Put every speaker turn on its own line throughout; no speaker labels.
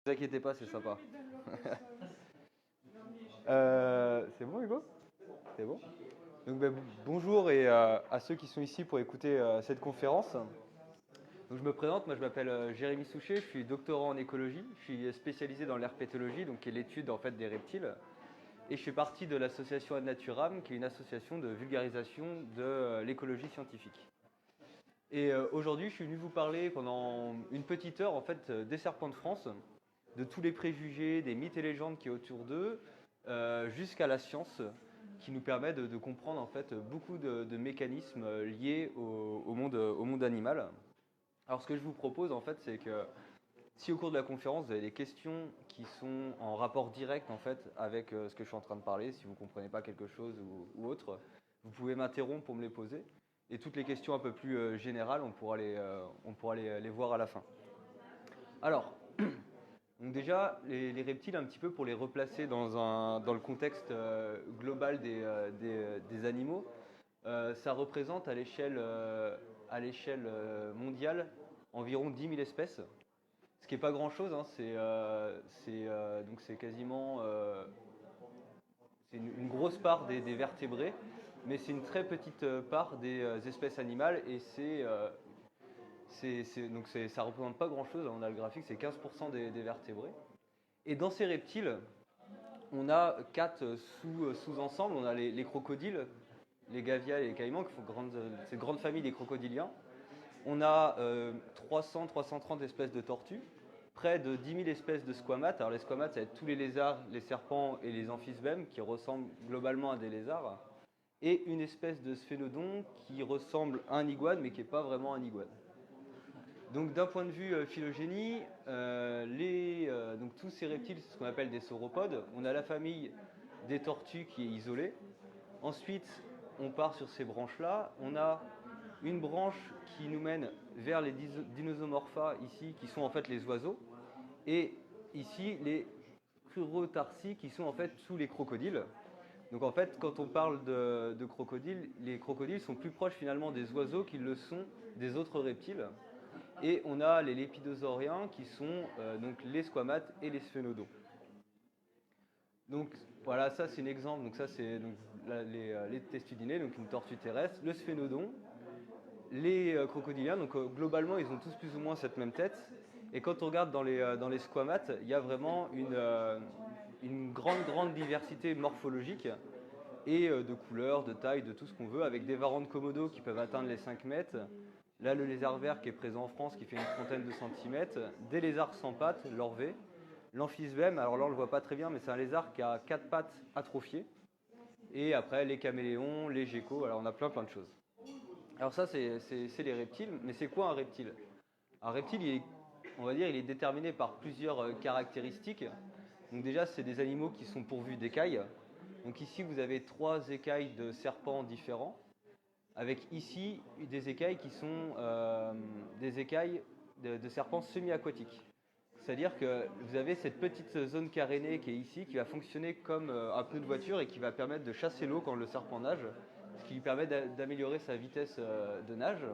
Ne vous inquiétez pas, c'est sympa. C'est bon, Hugo? C'est bon? Donc, bonjour et à ceux qui sont ici pour écouter cette conférence. Donc, je me présente, moi je m'appelle Jérémy Souchet, je suis doctorant en écologie, je suis spécialisé dans l'herpétologie, donc qui est l'étude en fait des reptiles. Et je fais partie de l'association Ad Naturam, qui est une association de vulgarisation de l'écologie scientifique. Et aujourd'hui, je suis venu vous parler pendant une petite heure en fait des serpents de France, de tous les préjugés, des mythes et légendes qui est autour d'eux, jusqu'à la science qui nous permet de comprendre en fait beaucoup de mécanismes liés au monde animal. Alors ce que je vous propose en fait, c'est que si au cours de la conférence vous avez des questions qui sont en rapport direct en fait avec ce que je suis en train de parler, si vous ne comprenez pas quelque chose ou autre, vous pouvez m'interrompre pour me les poser. Et toutes les questions un peu plus générales, on pourra les voir à la fin. Alors, donc déjà, les reptiles, un petit peu pour les replacer dans le contexte global des animaux, ça représente à l'échelle mondiale environ 10 000 espèces, ce qui n'est pas grand-chose, hein, donc c'est quasiment c'est une grosse part des vertébrés, mais c'est une très petite part des espèces animales et donc ça ne représente pas grand-chose. On a le graphique, c'est 15% des vertébrés. Et dans ces reptiles, on a 4 sous-ensembles. On a les crocodiles, les gavials et les caïmans, qui font cette grande famille des crocodiliens. On a 300-330 espèces de tortues, près de 10 000 espèces de squamates. Alors les squamates, ça va être tous les lézards, les serpents et les amphisbèmes, qui ressemblent globalement à des lézards. Et une espèce de sphénodon qui ressemble à un iguane, mais qui n'est pas vraiment un iguane. Donc d'un point de vue phylogénie, donc tous ces reptiles, c'est ce qu'on appelle des sauropodes. On a la famille des tortues qui est isolée. Ensuite, on part sur ces branches-là. On a une branche qui nous mène vers les Dinosomorpha ici, qui sont en fait les oiseaux. Et ici, les Crurotarsi, qui sont en fait tous les crocodiles. Donc en fait, quand on parle de crocodiles, les crocodiles sont plus proches finalement des oiseaux qu'ils le sont des autres reptiles. Et on a les lépidosauriens qui sont donc les squamates et les sphénodons. Donc voilà, ça c'est un exemple. Donc ça c'est les testudinés, donc une tortue terrestre, le sphénodon, les crocodiliens. Donc globalement, ils ont tous plus ou moins cette même tête. Et quand on regarde dans les squamates, il y a vraiment une grande diversité morphologique et de couleurs, de taille, de tout ce qu'on veut, avec des varans de Komodo qui peuvent atteindre les 5 mètres. Là, le lézard vert qui est présent en France, qui fait une trentaine de centimètres. Des lézards sans pattes, l'orvé. L'amphisbème, alors là, on ne le voit pas très bien, mais c'est un lézard qui a 4 pattes atrophiées. Et après, les caméléons, les geckos, alors on a plein de choses. Alors ça, c'est les reptiles, mais c'est quoi un reptile? Un reptile, on va dire, il est déterminé par plusieurs caractéristiques. Donc déjà, c'est des animaux qui sont pourvus d'écailles. Donc ici, vous avez 3 écailles de serpents différents, avec ici des écailles qui sont des écailles de serpents semi-aquatiques. C'est-à-dire que vous avez cette petite zone carénée qui est ici, qui va fonctionner comme un pneu de voiture et qui va permettre de chasser l'eau quand le serpent nage, ce qui lui permet d'améliorer sa vitesse de nage.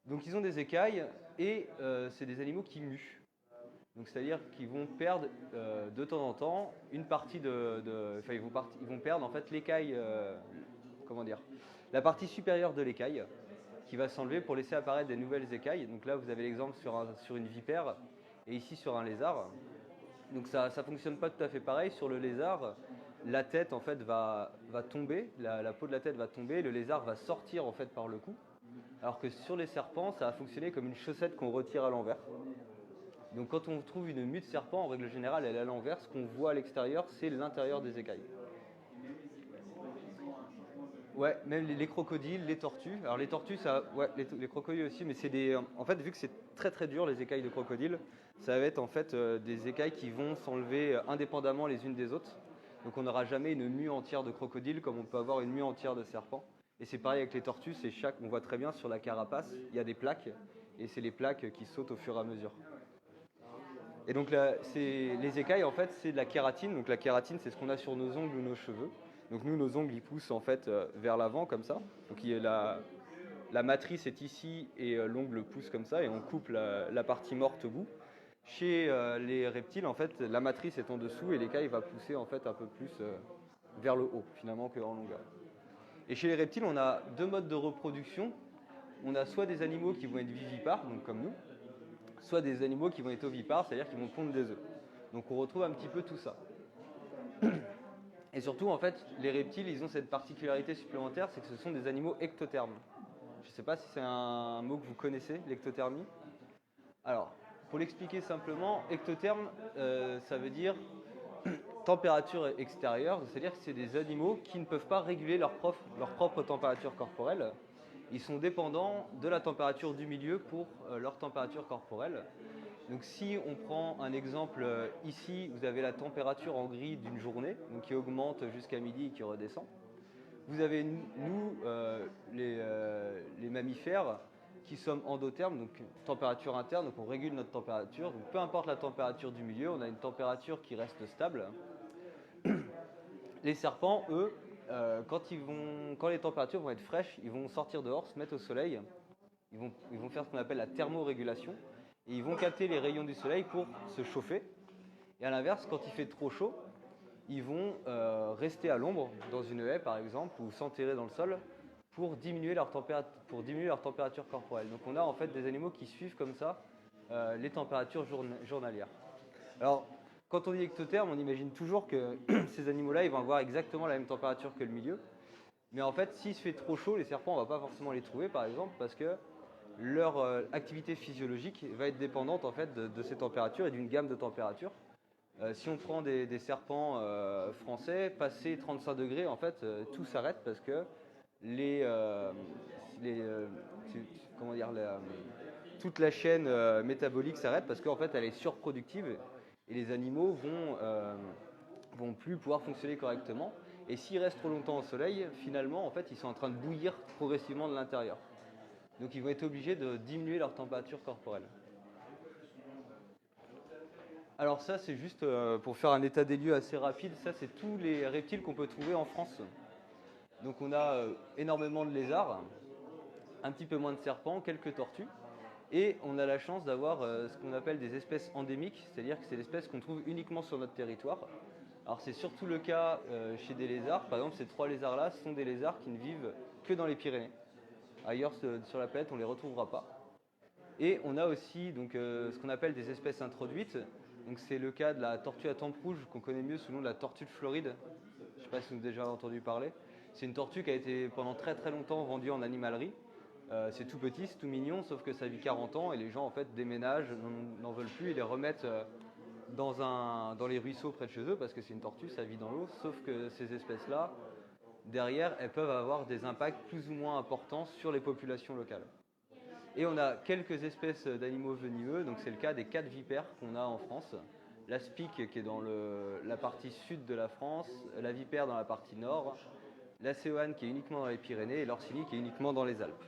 Donc ils ont des écailles et c'est des animaux qui muent. Donc c'est-à-dire qu'ils vont perdre de temps en temps une partie enfin ils vont perdre en fait l'écaille, comment dire, la partie supérieure de l'écaille qui va s'enlever pour laisser apparaître des nouvelles écailles. Donc là vous avez l'exemple sur une vipère et ici sur un lézard. Donc ça fonctionne pas tout à fait pareil. Sur le lézard, la tête en fait va tomber, la peau de la tête va tomber, le lézard va sortir en fait par le cou. Alors que sur les serpents, ça va fonctionner comme une chaussette qu'on retire à l'envers. Donc quand on trouve une mue de serpent, en règle générale, elle est à l'envers. Ce qu'on voit à l'extérieur, c'est l'intérieur des écailles. Ouais, même les crocodiles, les tortues. Alors les tortues, ouais, les crocodiles aussi, mais c'est en fait, vu que c'est très dur les écailles de crocodile, ça va être en fait des écailles qui vont s'enlever indépendamment les unes des autres. Donc on n'aura jamais une mue entière de crocodile comme on peut avoir une mue entière de serpent. Et c'est pareil avec les tortues, on voit très bien sur la carapace, il y a des plaques, et c'est les plaques qui sautent au fur et à mesure. Et donc les écailles, en fait, c'est de la kératine. Donc la kératine, c'est ce qu'on a sur nos ongles ou nos cheveux. Donc nous, nos ongles, ils poussent en fait vers l'avant comme ça. Donc la matrice est ici et l'ongle pousse comme ça et on coupe la partie morte au bout. Chez les reptiles, en fait, la matrice est en dessous et l'écaille va pousser en fait un peu plus vers le haut, finalement, qu'en longueur. Et chez les reptiles, on a deux modes de reproduction. On a soit des animaux qui vont être vivipares, donc comme nous, soit des animaux qui vont être ovipares, c'est-à-dire qui vont pondre des œufs. Donc on retrouve un petit peu tout ça. Et surtout, en fait, les reptiles, ils ont cette particularité supplémentaire, c'est que ce sont des animaux ectothermes. Je ne sais pas si c'est un mot que vous connaissez, l'ectothermie. Alors, pour l'expliquer simplement, ectotherme, ça veut dire température extérieure, c'est-à-dire que c'est des animaux qui ne peuvent pas réguler leur propre température corporelle. Ils sont dépendants de la température du milieu pour leur température corporelle. Donc si on prend un exemple ici, vous avez la température en gris d'une journée, donc qui augmente jusqu'à midi et qui redescend. Vous avez nous, les mammifères, qui sommes endothermes, donc température interne, donc on régule notre température. Donc peu importe la température du milieu, on a une température qui reste stable. Les serpents, eux, quand les températures vont être fraîches, ils vont sortir dehors, se mettre au soleil. Ils vont faire ce qu'on appelle la thermorégulation. Et ils vont capter les rayons du soleil pour se chauffer. Et à l'inverse, quand il fait trop chaud, ils vont rester à l'ombre, dans une haie par exemple, ou s'enterrer dans le sol, pour diminuer leur température corporelle. Donc on a en fait des animaux qui suivent comme ça les températures journalières. Alors, quand on dit ectotherme, on imagine toujours que ces animaux-là, ils vont avoir exactement la même température que le milieu. Mais en fait, s'il se fait trop chaud, les serpents, on ne va pas forcément les trouver, par exemple, parce que leur activité physiologique va être dépendante en fait de ces températures et d'une gamme de températures. Si on prend des serpents français, passé 35 degrés, en fait, tout s'arrête parce que toute la chaîne métabolique s'arrête parce qu'en fait, elle est surproductive et les animaux vont plus pouvoir fonctionner correctement. Et s'ils restent trop longtemps au soleil, finalement, en fait, ils sont en train de bouillir progressivement de l'intérieur. Donc ils vont être obligés de diminuer leur température corporelle. Alors ça, c'est juste pour faire un état des lieux assez rapide. Ça, c'est tous les reptiles qu'on peut trouver en France. Donc on a énormément de lézards, un petit peu moins de serpents, quelques tortues. Et on a la chance d'avoir ce qu'on appelle des espèces endémiques, c'est-à-dire que c'est des espèces qu'on trouve uniquement sur notre territoire. Alors c'est surtout le cas chez des lézards. Par exemple, ces trois lézards-là sont des lézards qui ne vivent que dans les Pyrénées. Ailleurs sur la planète, on ne les retrouvera pas. Et on a aussi donc, ce qu'on appelle des espèces introduites. Donc c'est le cas de la tortue à tempe rouge, qu'on connaît mieux sous le nom de la tortue de Floride. Je ne sais pas si vous avez déjà entendu parler. C'est une tortue qui a été pendant très très longtemps vendue en animalerie. C'est tout petit, c'est tout mignon, sauf que ça vit 40 ans et les gens en fait déménagent, n'en veulent plus et les remettent dans les ruisseaux près de chez eux parce que c'est une tortue, ça vit dans l'eau. Sauf que ces espèces-là, derrière, elles peuvent avoir des impacts plus ou moins importants sur les populations locales. Et on a quelques espèces d'animaux venimeux, donc c'est le cas des 4 vipères qu'on a en France. L'aspic qui est dans la partie sud de la France, la vipère dans la partie nord, la séoane qui est uniquement dans les Pyrénées et l'orsini qui est uniquement dans les Alpes.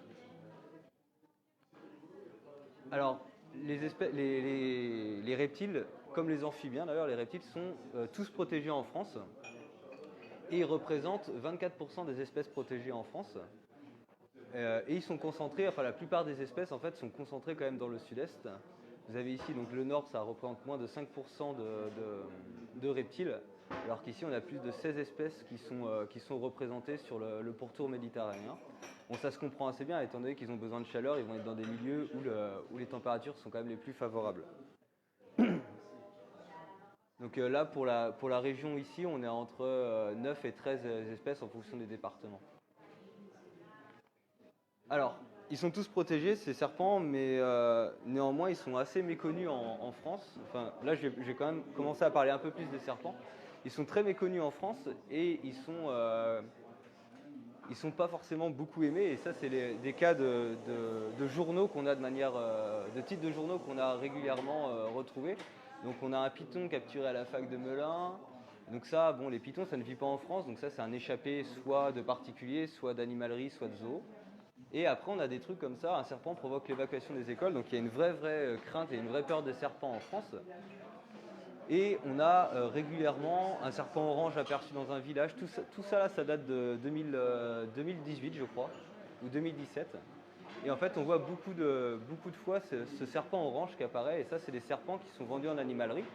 Alors, les reptiles, comme les amphibiens d'ailleurs, les reptiles sont tous protégés en France et ils représentent 24% des espèces protégées en France. Et ils sont concentrés, enfin la plupart des espèces en fait sont concentrées quand même dans le sud-est. Vous avez ici donc le nord, ça représente moins de 5% de reptiles, alors qu'ici on a plus de 16 espèces qui sont représentées sur le pourtour méditerranéen. Bon, ça se comprend assez bien, étant donné qu'ils ont besoin de chaleur, ils vont être dans des milieux où les températures sont quand même les plus favorables. Donc là, pour la région ici, on est entre 9 et 13 espèces en fonction des départements. Alors, ils sont tous protégés, ces serpents, mais néanmoins, ils sont assez méconnus en France. Enfin, là, je vais quand même commencer à parler un peu plus des serpents. Ils sont très méconnus en France et ils sont pas forcément beaucoup aimés. Et ça, c'est des cas de journaux qu'on a de titres de journaux qu'on a régulièrement retrouvés. Donc, on a un python capturé à la fac de Melun. Donc ça, bon, les pythons, ça ne vit pas en France. Donc ça, c'est un échappé soit de particuliers, soit d'animalerie, soit de zoo. Et après, on a des trucs comme ça, un serpent provoque l'évacuation des écoles, donc il y a une vraie crainte et une vraie peur des serpents en France. Et on a régulièrement un serpent orange aperçu dans un village. Tout ça là, ça date de 2018, je crois, ou 2017. Et en fait, on voit beaucoup de fois ce serpent orange qui apparaît, et ça, c'est des serpents qui sont vendus en animalerie.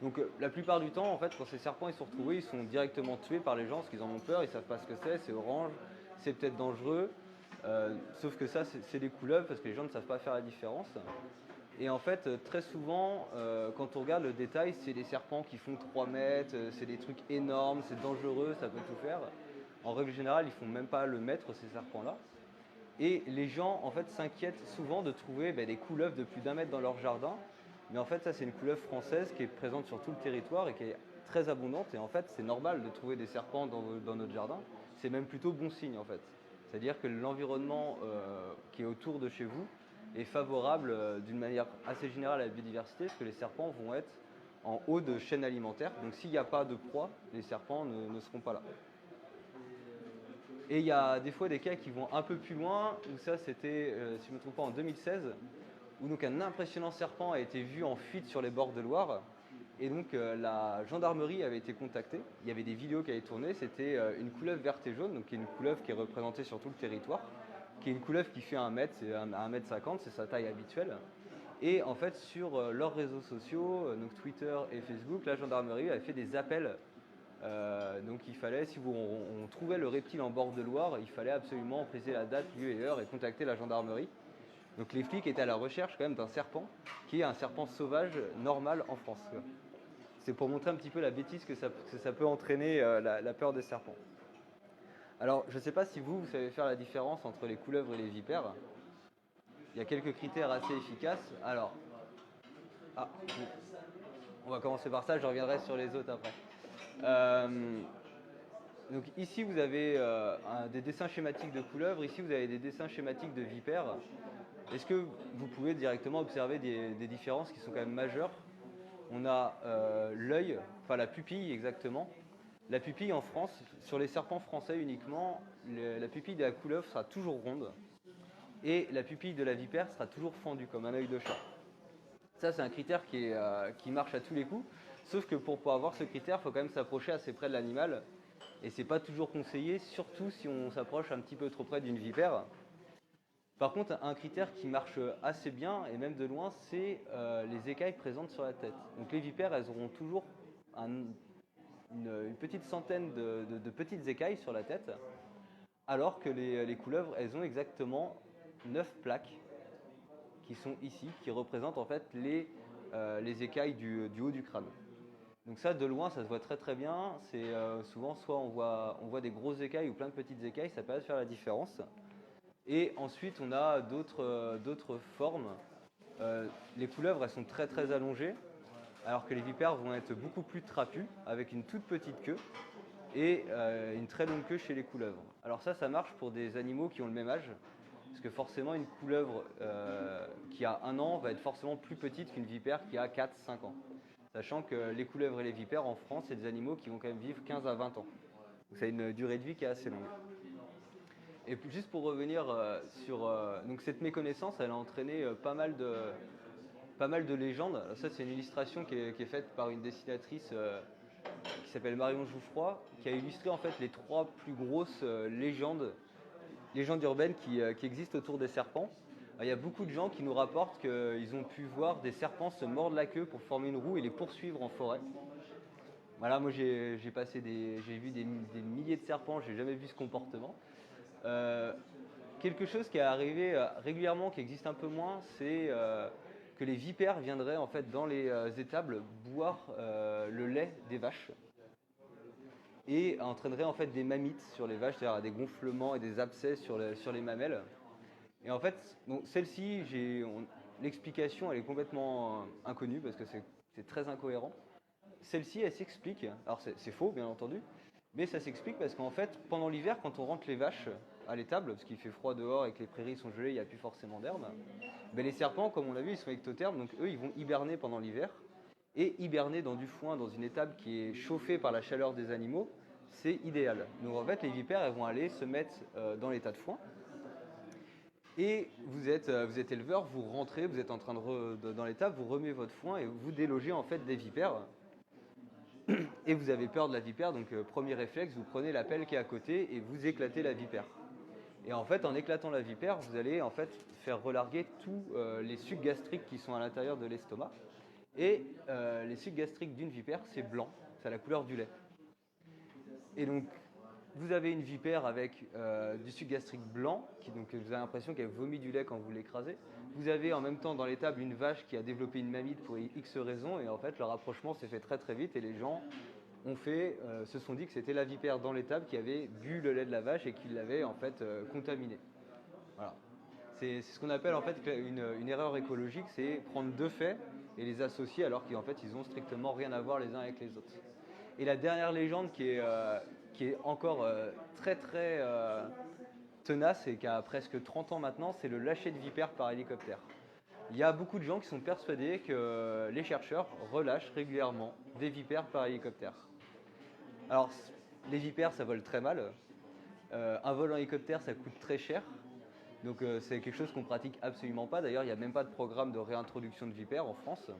Donc la plupart du temps, en fait, quand ces serpents ils sont retrouvés, ils sont directement tués par les gens parce qu'ils en ont peur, ils savent pas ce que c'est orange, c'est peut-être dangereux. Sauf que ça, c'est des couleuvres parce que les gens ne savent pas faire la différence. Et en fait, très souvent, quand on regarde le détail, c'est des serpents qui font 3 mètres, c'est des trucs énormes, c'est dangereux, ça peut tout faire. En règle générale, ils font même pas le mètre, ces serpents-là. Et les gens, en fait, s'inquiètent souvent de trouver des couleuvres de plus d'1 mètre dans leur jardin. Mais en fait, ça, c'est une couleuvre française qui est présente sur tout le territoire et qui est très abondante. Et en fait, c'est normal de trouver des serpents dans notre jardin. C'est même plutôt bon signe, en fait. C'est-à-dire que l'environnement qui est autour de chez vous est favorable d'une manière assez générale à la biodiversité, parce que les serpents vont être en haut de chaîne alimentaire. Donc s'il n'y a pas de proie, les serpents ne seront pas là. Et il y a des fois des cas qui vont un peu plus loin, où ça c'était, si je ne me trompe pas, en 2016, où donc un impressionnant serpent a été vu en fuite sur les bords de Loire. Et donc la gendarmerie avait été contactée, il y avait des vidéos qui avaient tourné, c'était une couleuvre verte et jaune, donc qui est une couleuvre qui est représentée sur tout le territoire, qui est une couleuvre qui fait 1 mètre, c'est 1,50 m, c'est sa taille habituelle. Et en fait sur leurs réseaux sociaux, donc Twitter et Facebook, la gendarmerie avait fait des appels. Donc il fallait, si on trouvait le reptile en bord de Loire, il fallait absolument préciser la date, lieu et heure et contacter la gendarmerie. Donc les flics étaient à la recherche quand même d'un serpent, qui est un serpent sauvage normal en France. C'est pour montrer un petit peu la bêtise que ça peut entraîner, la peur des serpents. Alors je ne sais pas si vous savez faire la différence entre les couleuvres et les vipères. Il y a quelques critères assez efficaces. Alors, on va commencer par ça, je reviendrai sur les autres après. Donc ici vous avez des dessins schématiques de couleuvres, ici vous avez des dessins schématiques de vipères. Est-ce que vous pouvez directement observer des différences qui sont quand même majeures? On a l'œil, enfin la pupille exactement. La pupille en France, sur les serpents français uniquement, la pupille de la couleuvre sera toujours ronde et la pupille de la vipère sera toujours fendue comme un œil de chat. Ça c'est un critère qui marche à tous les coups, sauf que pour pouvoir avoir ce critère, il faut quand même s'approcher assez près de l'animal et c'est pas toujours conseillé, surtout si on s'approche un petit peu trop près d'une vipère. Par contre, un critère qui marche assez bien, et même de loin, c'est les écailles présentes sur la tête. Donc les vipères, elles auront toujours une petite centaine de petites écailles sur la tête, alors que les couleuvres, elles ont exactement 9 plaques qui sont ici, qui représentent en fait les écailles du haut du crâne. Donc ça, de loin, ça se voit très très bien. C'est souvent, soit on voit des grosses écailles ou plein de petites écailles, ça permet de faire la différence. Et ensuite, on a d'autres formes. Les couleuvres, elles sont très très allongées, alors que les vipères vont être beaucoup plus trapues, avec une toute petite queue et une très longue queue chez les couleuvres. Alors ça marche pour des animaux qui ont le même âge, parce que forcément, une couleuvre qui a 1 an va être forcément plus petite qu'une vipère qui a 4-5 ans. Sachant que les couleuvres et les vipères, en France, c'est des animaux qui vont quand même vivre 15 à 20 ans. Donc ça a une durée de vie qui est assez longue. Et juste pour revenir sur donc cette méconnaissance, elle a entraîné pas mal de légendes. Alors ça, c'est une illustration qui est faite par une dessinatrice qui s'appelle Marion Jouffroy, qui a illustré en fait les 3 plus grosses légendes urbaines qui existent autour des serpents. Alors, il y a beaucoup de gens qui nous rapportent qu'ils ont pu voir des serpents se mordre la queue pour former une roue et les poursuivre en forêt. Voilà, moi j'ai vu des milliers de serpents, j'ai jamais vu ce comportement. Quelque chose qui est arrivé régulièrement, qui existe un peu moins, c'est que les vipères viendraient en fait dans les étables boire le lait des vaches et entraîneraient en fait des mammites sur les vaches, c'est-à-dire des gonflements et des abcès sur les mamelles. Et en fait, celle-ci, l'explication elle est complètement inconnue parce que c'est très incohérent. Celle-ci, elle s'explique, alors c'est faux bien entendu, mais ça s'explique parce qu'en fait, pendant l'hiver, quand on rentre les vaches à l'étable, parce qu'il fait froid dehors et que les prairies sont gelées, il n'y a plus forcément d'herbe, les serpents, comme on l'a vu, ils sont ectothermes, donc eux, ils vont hiberner pendant l'hiver. Et hiberner dans du foin, dans une étable qui est chauffée par la chaleur des animaux, c'est idéal. Donc en fait, les vipères, elles vont aller se mettre dans l'état de foin. Et vous êtes éleveur, vous rentrez, vous êtes en train dans l'étable, vous remuez votre foin et vous délogez en fait des vipères. Et vous avez peur de la vipère, donc premier réflexe, vous prenez la pelle qui est à côté et vous éclatez la vipère. Et en fait, en éclatant la vipère, vous allez en fait faire relarguer tous les sucs gastriques qui sont à l'intérieur de l'estomac. Et les sucs gastriques d'une vipère, c'est blanc, c'est la couleur du lait. Et donc, vous avez une vipère avec du suc gastrique blanc, donc vous avez l'impression qu'elle vomit du lait quand vous l'écrasez. Vous avez en même temps dans l'étable une vache qui a développé une mamite pour X raisons, et en fait, le rapprochement s'est fait très très vite, et les gens se sont dit que c'était la vipère dans l'étable qui avait bu le lait de la vache et qui l'avait en fait contaminé. Voilà. C'est ce qu'on appelle en fait une erreur écologique, c'est prendre deux faits et les associer alors qu'en fait ils ont strictement rien à voir les uns avec les autres. Et la dernière légende qui est encore très très tenace et qui a presque 30 ans maintenant, c'est le lâcher de vipères par hélicoptère. Il y a beaucoup de gens qui sont persuadés que les chercheurs relâchent régulièrement des vipères par hélicoptère. Alors, les vipères, ça vole très mal. Un vol en hélicoptère, ça coûte très cher. Donc, c'est quelque chose qu'on pratique absolument pas. D'ailleurs, il n'y a même pas de programme de réintroduction de vipères en France.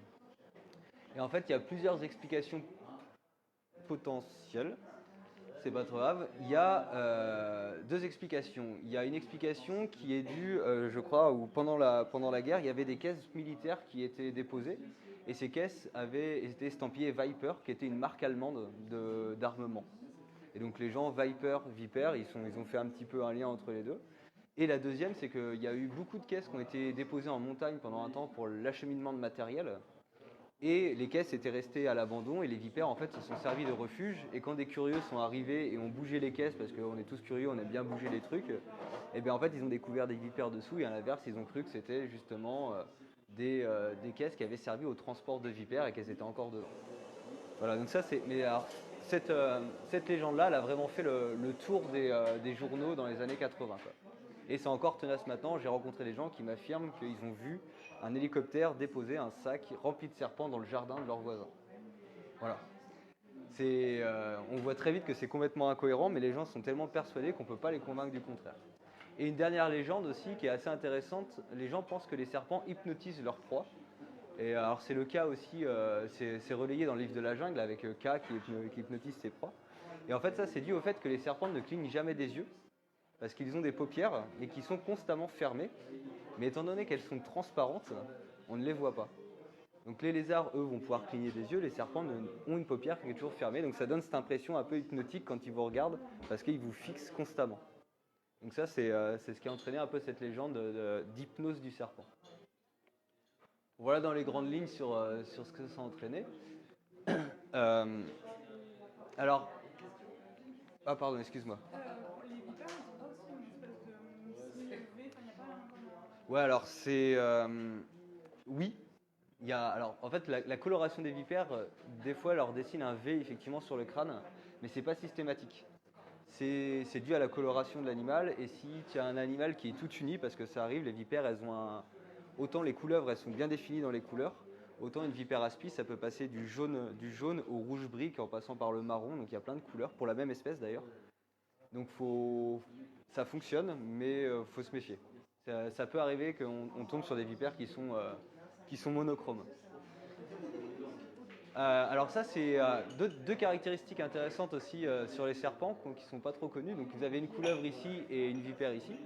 Et en fait, il y a plusieurs explications potentielles. C'est pas trop grave. Il y a deux explications. Il y a une explication qui est due, je crois, où pendant la guerre, il y avait des caisses militaires qui étaient déposées. Et ces caisses avaient été estampillées Viper, qui était une marque allemande d'armement. Et donc les gens, Viper, ils ont fait un petit peu un lien entre les deux. Et la deuxième, c'est qu'il y a eu beaucoup de caisses qui ont été déposées en montagne pendant un temps pour l'acheminement de matériel. Et les caisses étaient restées à l'abandon et les vipères en fait se sont servis de refuge. Et quand des curieux sont arrivés et ont bougé les caisses, parce qu'on est tous curieux, on aime bien bouger les trucs, et bien en fait ils ont découvert des vipères dessous et à l'inverse ils ont cru que c'était justement des caisses qui avaient servi au transport de vipères et qu'elles étaient encore dedans. Voilà, donc ça c'est. Mais alors, cette légende-là, elle a vraiment fait le tour des journaux dans les années 80. Quoi. Et c'est encore tenace maintenant. J'ai rencontré des gens qui m'affirment qu'ils ont vu un hélicoptère déposer un sac rempli de serpents dans le jardin de leurs voisins. Voilà. On voit très vite que c'est complètement incohérent, mais les gens sont tellement persuadés qu'on ne peut pas les convaincre du contraire. Et une dernière légende aussi qui est assez intéressante, les gens pensent que les serpents hypnotisent leur proie. Et alors c'est le cas aussi, c'est relayé dans le livre de la jungle avec K qui hypnotise ses proies. Et en fait ça c'est dû au fait que les serpents ne clignent jamais des yeux, parce qu'ils ont des paupières et qui sont constamment fermées. Mais étant donné qu'elles sont transparentes, on ne les voit pas. Donc les lézards, eux, vont pouvoir cligner des yeux, les serpents ont une paupière qui est toujours fermée, donc ça donne cette impression un peu hypnotique quand ils vous regardent, parce qu'ils vous fixent constamment. Donc ça c'est ce qui a entraîné un peu cette légende d'hypnose du serpent. Voilà dans les grandes lignes sur ce que ça a entraîné. Alors, ah pardon, excuse-moi.
Les vipères, ils ont pas aussi une espèce de mini UV, enfin, il n'y a pas un...
Ouais, alors c'est... oui. Alors, en fait, la coloration des vipères, des fois, leur dessine un V effectivement sur le crâne, mais c'est pas systématique. C'est dû à la coloration de l'animal, et si tu as un animal qui est tout uni, parce que ça arrive, les vipères, elles ont autant les couleuvres, elles sont bien définies dans les couleurs, autant une vipère aspi, ça peut passer du jaune au rouge brique en passant par le marron, donc il y a plein de couleurs, pour la même espèce d'ailleurs. Donc ça fonctionne, mais faut se méfier. Ça peut arriver qu'on tombe sur des vipères qui sont monochromes. Alors ça, c'est deux caractéristiques intéressantes aussi sur les serpents qui ne sont pas trop connues. Donc vous avez une couleuvre ici et une vipère ici.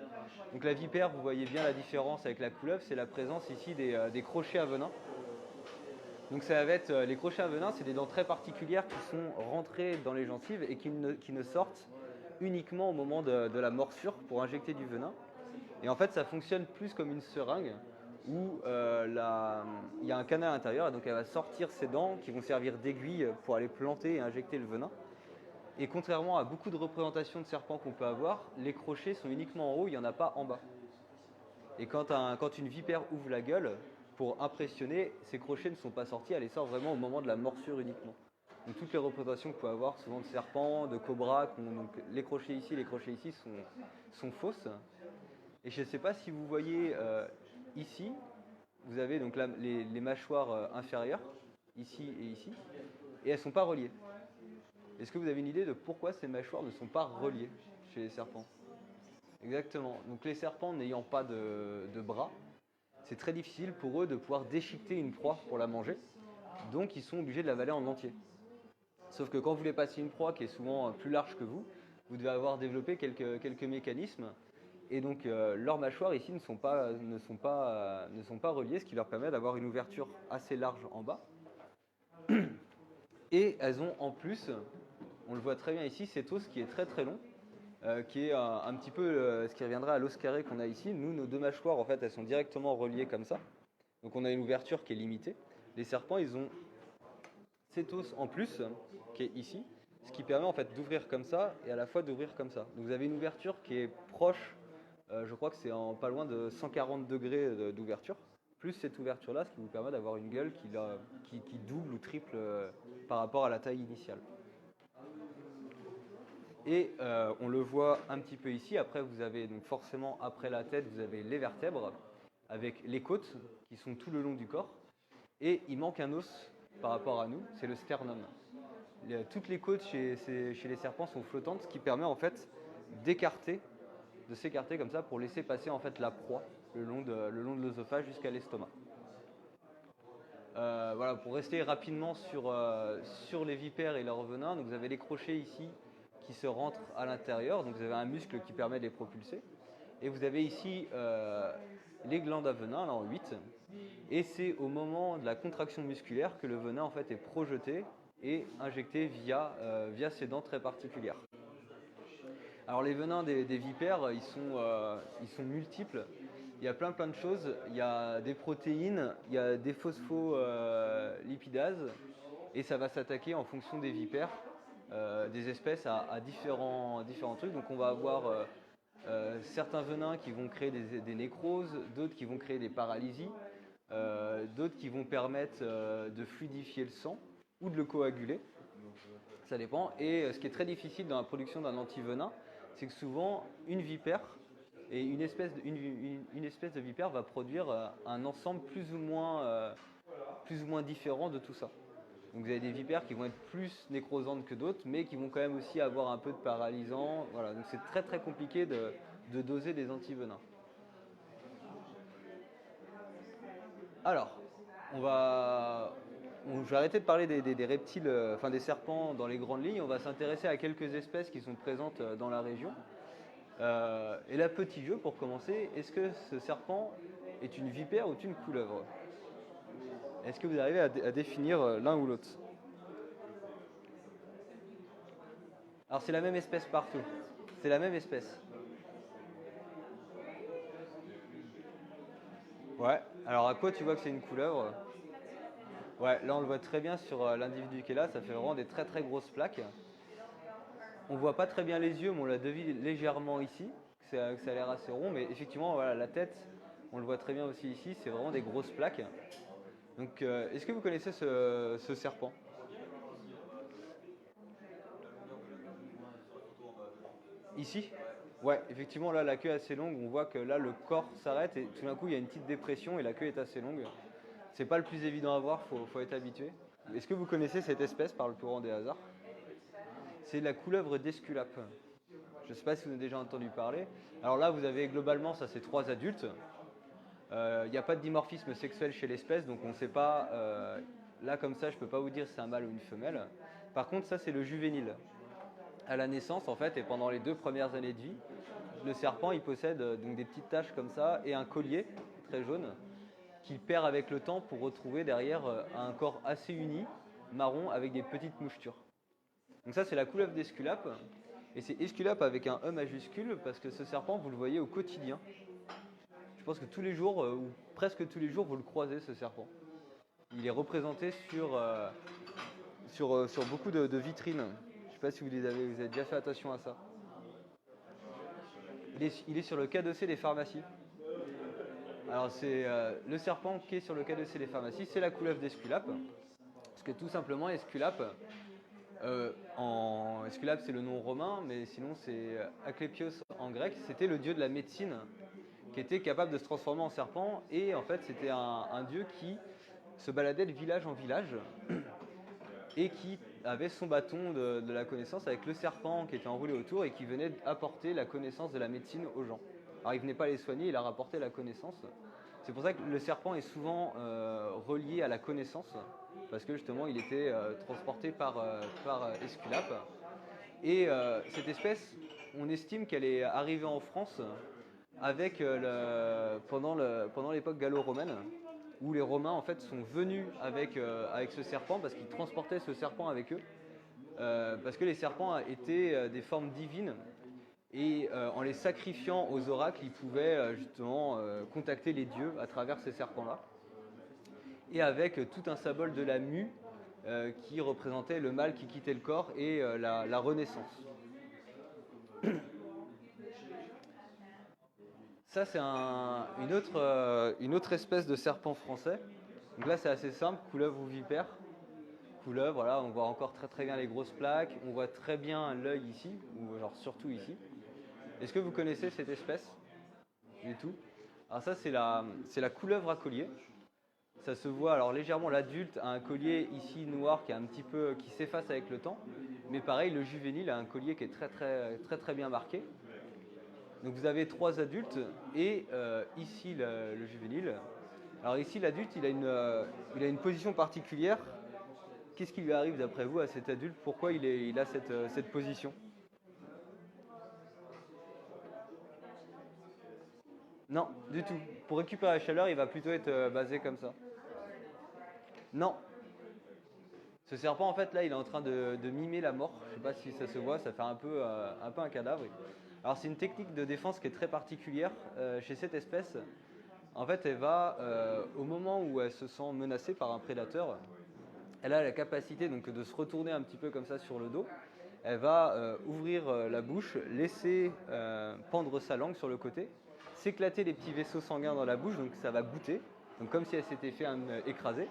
Donc la vipère, vous voyez bien la différence avec la couleuvre, c'est la présence ici des crochets à venin. Donc ça va être, les crochets à venin, c'est des dents très particulières qui sont rentrées dans les gencives et qui ne sortent uniquement au moment de la morsure pour injecter du venin. Et en fait, ça fonctionne plus comme une seringue où il y a un canal à l'intérieur et donc elle va sortir ses dents qui vont servir d'aiguille pour aller planter et injecter le venin. Et contrairement à beaucoup de représentations de serpents qu'on peut avoir, les crochets sont uniquement en haut, il n'y en a pas en bas. Et quand une vipère ouvre la gueule, pour impressionner, ces crochets ne sont pas sortis, elle les sort vraiment au moment de la morsure uniquement. Donc toutes les représentations qu'on peut avoir, souvent de serpents, de cobras, donc les crochets ici sont fausses. Et je ne sais pas si vous voyez ici, vous avez donc là, les mâchoires inférieures, ici et ici, et elles ne sont pas reliées. Est-ce que vous avez une idée de pourquoi ces mâchoires ne sont pas reliées chez les serpents? Exactement. Donc les serpents n'ayant pas de bras, c'est très difficile pour eux de pouvoir déchiqueter une proie pour la manger. Donc ils sont obligés de l'avaler en entier. Sauf que quand vous voulez passer une proie qui est souvent plus large que vous devez avoir développé quelques mécanismes Et donc leurs mâchoires ici ne sont pas reliées, ce qui leur permet d'avoir une ouverture assez large en bas. Et elles ont en plus, on le voit très bien ici, cet os qui est très très long, qui est un petit peu ce qui reviendra à l'os carré qu'on a ici. Nous, nos deux mâchoires, en fait, elles sont directement reliées comme ça. Donc on a une ouverture qui est limitée. Les serpents, ils ont cet os en plus, qui est ici, ce qui permet en fait d'ouvrir comme ça et à la fois d'ouvrir comme ça. Donc vous avez une ouverture qui est proche, je crois que c'est en pas loin de 140 degrés d'ouverture, plus cette ouverture-là, ce qui vous permet d'avoir une gueule qui double ou triple par rapport à la taille initiale. Et on le voit un petit peu ici. Après, vous avez donc forcément, après la tête, vous avez les vertèbres avec les côtes qui sont tout le long du corps. Et il manque un os par rapport à nous, c'est le sternum. Toutes les côtes chez les serpents sont flottantes, ce qui permet en fait de s'écarter comme ça pour laisser passer en fait la proie le long de l'œsophage jusqu'à l'estomac. Voilà, pour rester rapidement sur les vipères et leurs venins, donc vous avez les crochets ici qui se rentrent à l'intérieur, donc vous avez un muscle qui permet de les propulser. Et vous avez ici les glandes à venin, là en 8. Et c'est au moment de la contraction musculaire que le venin en fait est projeté et injecté via ces dents très particulières. Alors les venins des vipères, ils sont multiples. Il y a plein de choses. Il y a des protéines, il y a des phospholipidases, et ça va s'attaquer en fonction des vipères, des espèces à différents trucs. Donc on va avoir certains venins qui vont créer des nécroses, d'autres qui vont créer des paralysies, d'autres qui vont permettre de fluidifier le sang ou de le coaguler. Ça dépend. Et ce qui est très difficile dans la production d'un antivenin, c'est que souvent une vipère et une espèce de vipère va produire un ensemble plus ou moins différent de tout ça. Donc vous avez des vipères qui vont être plus nécrosantes que d'autres, mais qui vont quand même aussi avoir un peu de paralysant. Voilà, donc c'est très très compliqué de doser des antivenins. Alors, je vais arrêter de parler des reptiles, enfin des serpents dans les grandes lignes. On va s'intéresser à quelques espèces qui sont présentes dans la région. Et là, petit jeu pour commencer, est-ce que ce serpent est une vipère ou une couleuvre? Est-ce que vous arrivez à définir l'un ou l'autre? Alors c'est la même espèce partout. C'est la même espèce. Ouais. Alors à quoi tu vois que c'est une couleuvre? Ouais, là on le voit très bien sur l'individu qui est là, ça fait vraiment des très très grosses plaques. On voit pas très bien les yeux, mais on la devine légèrement ici, que ça a l'air assez rond, mais effectivement voilà, la tête, on le voit très bien aussi ici, c'est vraiment des grosses plaques. Donc est-ce que vous connaissez ce serpent? Ici? Ouais, effectivement là la queue est assez longue, on voit que là le corps s'arrête et tout d'un coup il y a une petite dépression et la queue est assez longue. C'est pas le plus évident à voir, faut être habitué. Est-ce que vous connaissez cette espèce par le plus grand des hasards? C'est la couleuvre d'Esculape. Je ne sais pas si vous avez déjà entendu parler. Alors là, vous avez globalement, ça c'est 3 adultes. Il n'y a pas de dimorphisme sexuel chez l'espèce, donc on ne sait pas. Là, comme ça, je ne peux pas vous dire si c'est un mâle ou une femelle. Par contre, ça c'est le juvénile. À la naissance, en fait, et pendant les 2 premières années de vie, le serpent il possède donc des petites taches comme ça et un collier très jaune qu'il perd avec le temps pour retrouver derrière un corps assez uni, marron, avec des petites mouchetures. Donc ça, c'est la couleuvre d'Esculape. Et c'est Esculape avec un E majuscule parce que ce serpent, vous le voyez au quotidien. Je pense que tous les jours, ou presque tous les jours, vous le croisez, ce serpent. Il est représenté sur beaucoup de vitrines. Je ne sais pas si vous avez déjà fait attention à ça. Il est sur le cadossé des pharmacies. Alors c'est le serpent qui est sur le cadossé des pharmacies, c'est la couleuvre d'Esculape. Parce que tout simplement, Esculape, Esculape c'est le nom romain, mais sinon c'est Asclepios en grec, c'était le dieu de la médecine qui était capable de se transformer en serpent. Et en fait c'était un dieu qui se baladait de village en village et qui avait son bâton de la connaissance avec le serpent qui était enroulé autour et qui venait apporter la connaissance de la médecine aux gens. Alors il ne venait pas les soigner, il a rapporté la connaissance. C'est pour ça que le serpent est souvent relié à la connaissance, parce que justement il était transporté par Esculape. Et cette espèce, on estime qu'elle est arrivée en France avec pendant l'époque gallo-romaine, où les Romains en fait sont venus avec ce serpent parce qu'ils transportaient ce serpent avec eux, parce que les serpents étaient des formes divines et en les sacrifiant aux oracles, ils pouvaient justement contacter les dieux à travers ces serpents-là, et avec tout un symbole de la mue qui représentait le mal qui quittait le corps et la renaissance. Ça, c'est une autre espèce de serpent français. Donc là, c'est assez simple, couleuvre ou vipère. Couleuvre, voilà, on voit encore très très bien les grosses plaques, on voit très bien l'œil ici, ou genre surtout ici. Est-ce que vous connaissez cette espèce? Du tout. Alors ça, c'est la couleuvre à collier. Ça se voit, alors légèrement, l'adulte a un collier ici noir qui s'efface avec le temps, mais pareil, le juvénile a un collier qui est très très très très bien marqué. Donc vous avez 3 adultes et ici le juvénile. Alors ici l'adulte il a une position particulière. Qu'est-ce qui lui arrive d'après vous à cet adulte? Pourquoi il a cette position? Non, du tout. Pour récupérer la chaleur, il va plutôt être basé comme ça. Non. Ce serpent en fait là il est en train de mimer la mort. Je ne sais pas si ça se voit, ça fait un peu un cadavre. Alors c'est une technique de défense qui est très particulière chez cette espèce. En fait, elle va, au moment où elle se sent menacée par un prédateur, elle a la capacité donc, de se retourner un petit peu comme ça sur le dos. Elle va ouvrir la bouche, laisser pendre sa langue sur le côté, s'éclater les petits vaisseaux sanguins dans la bouche, donc ça va goûter, donc comme si elle s'était fait écraser.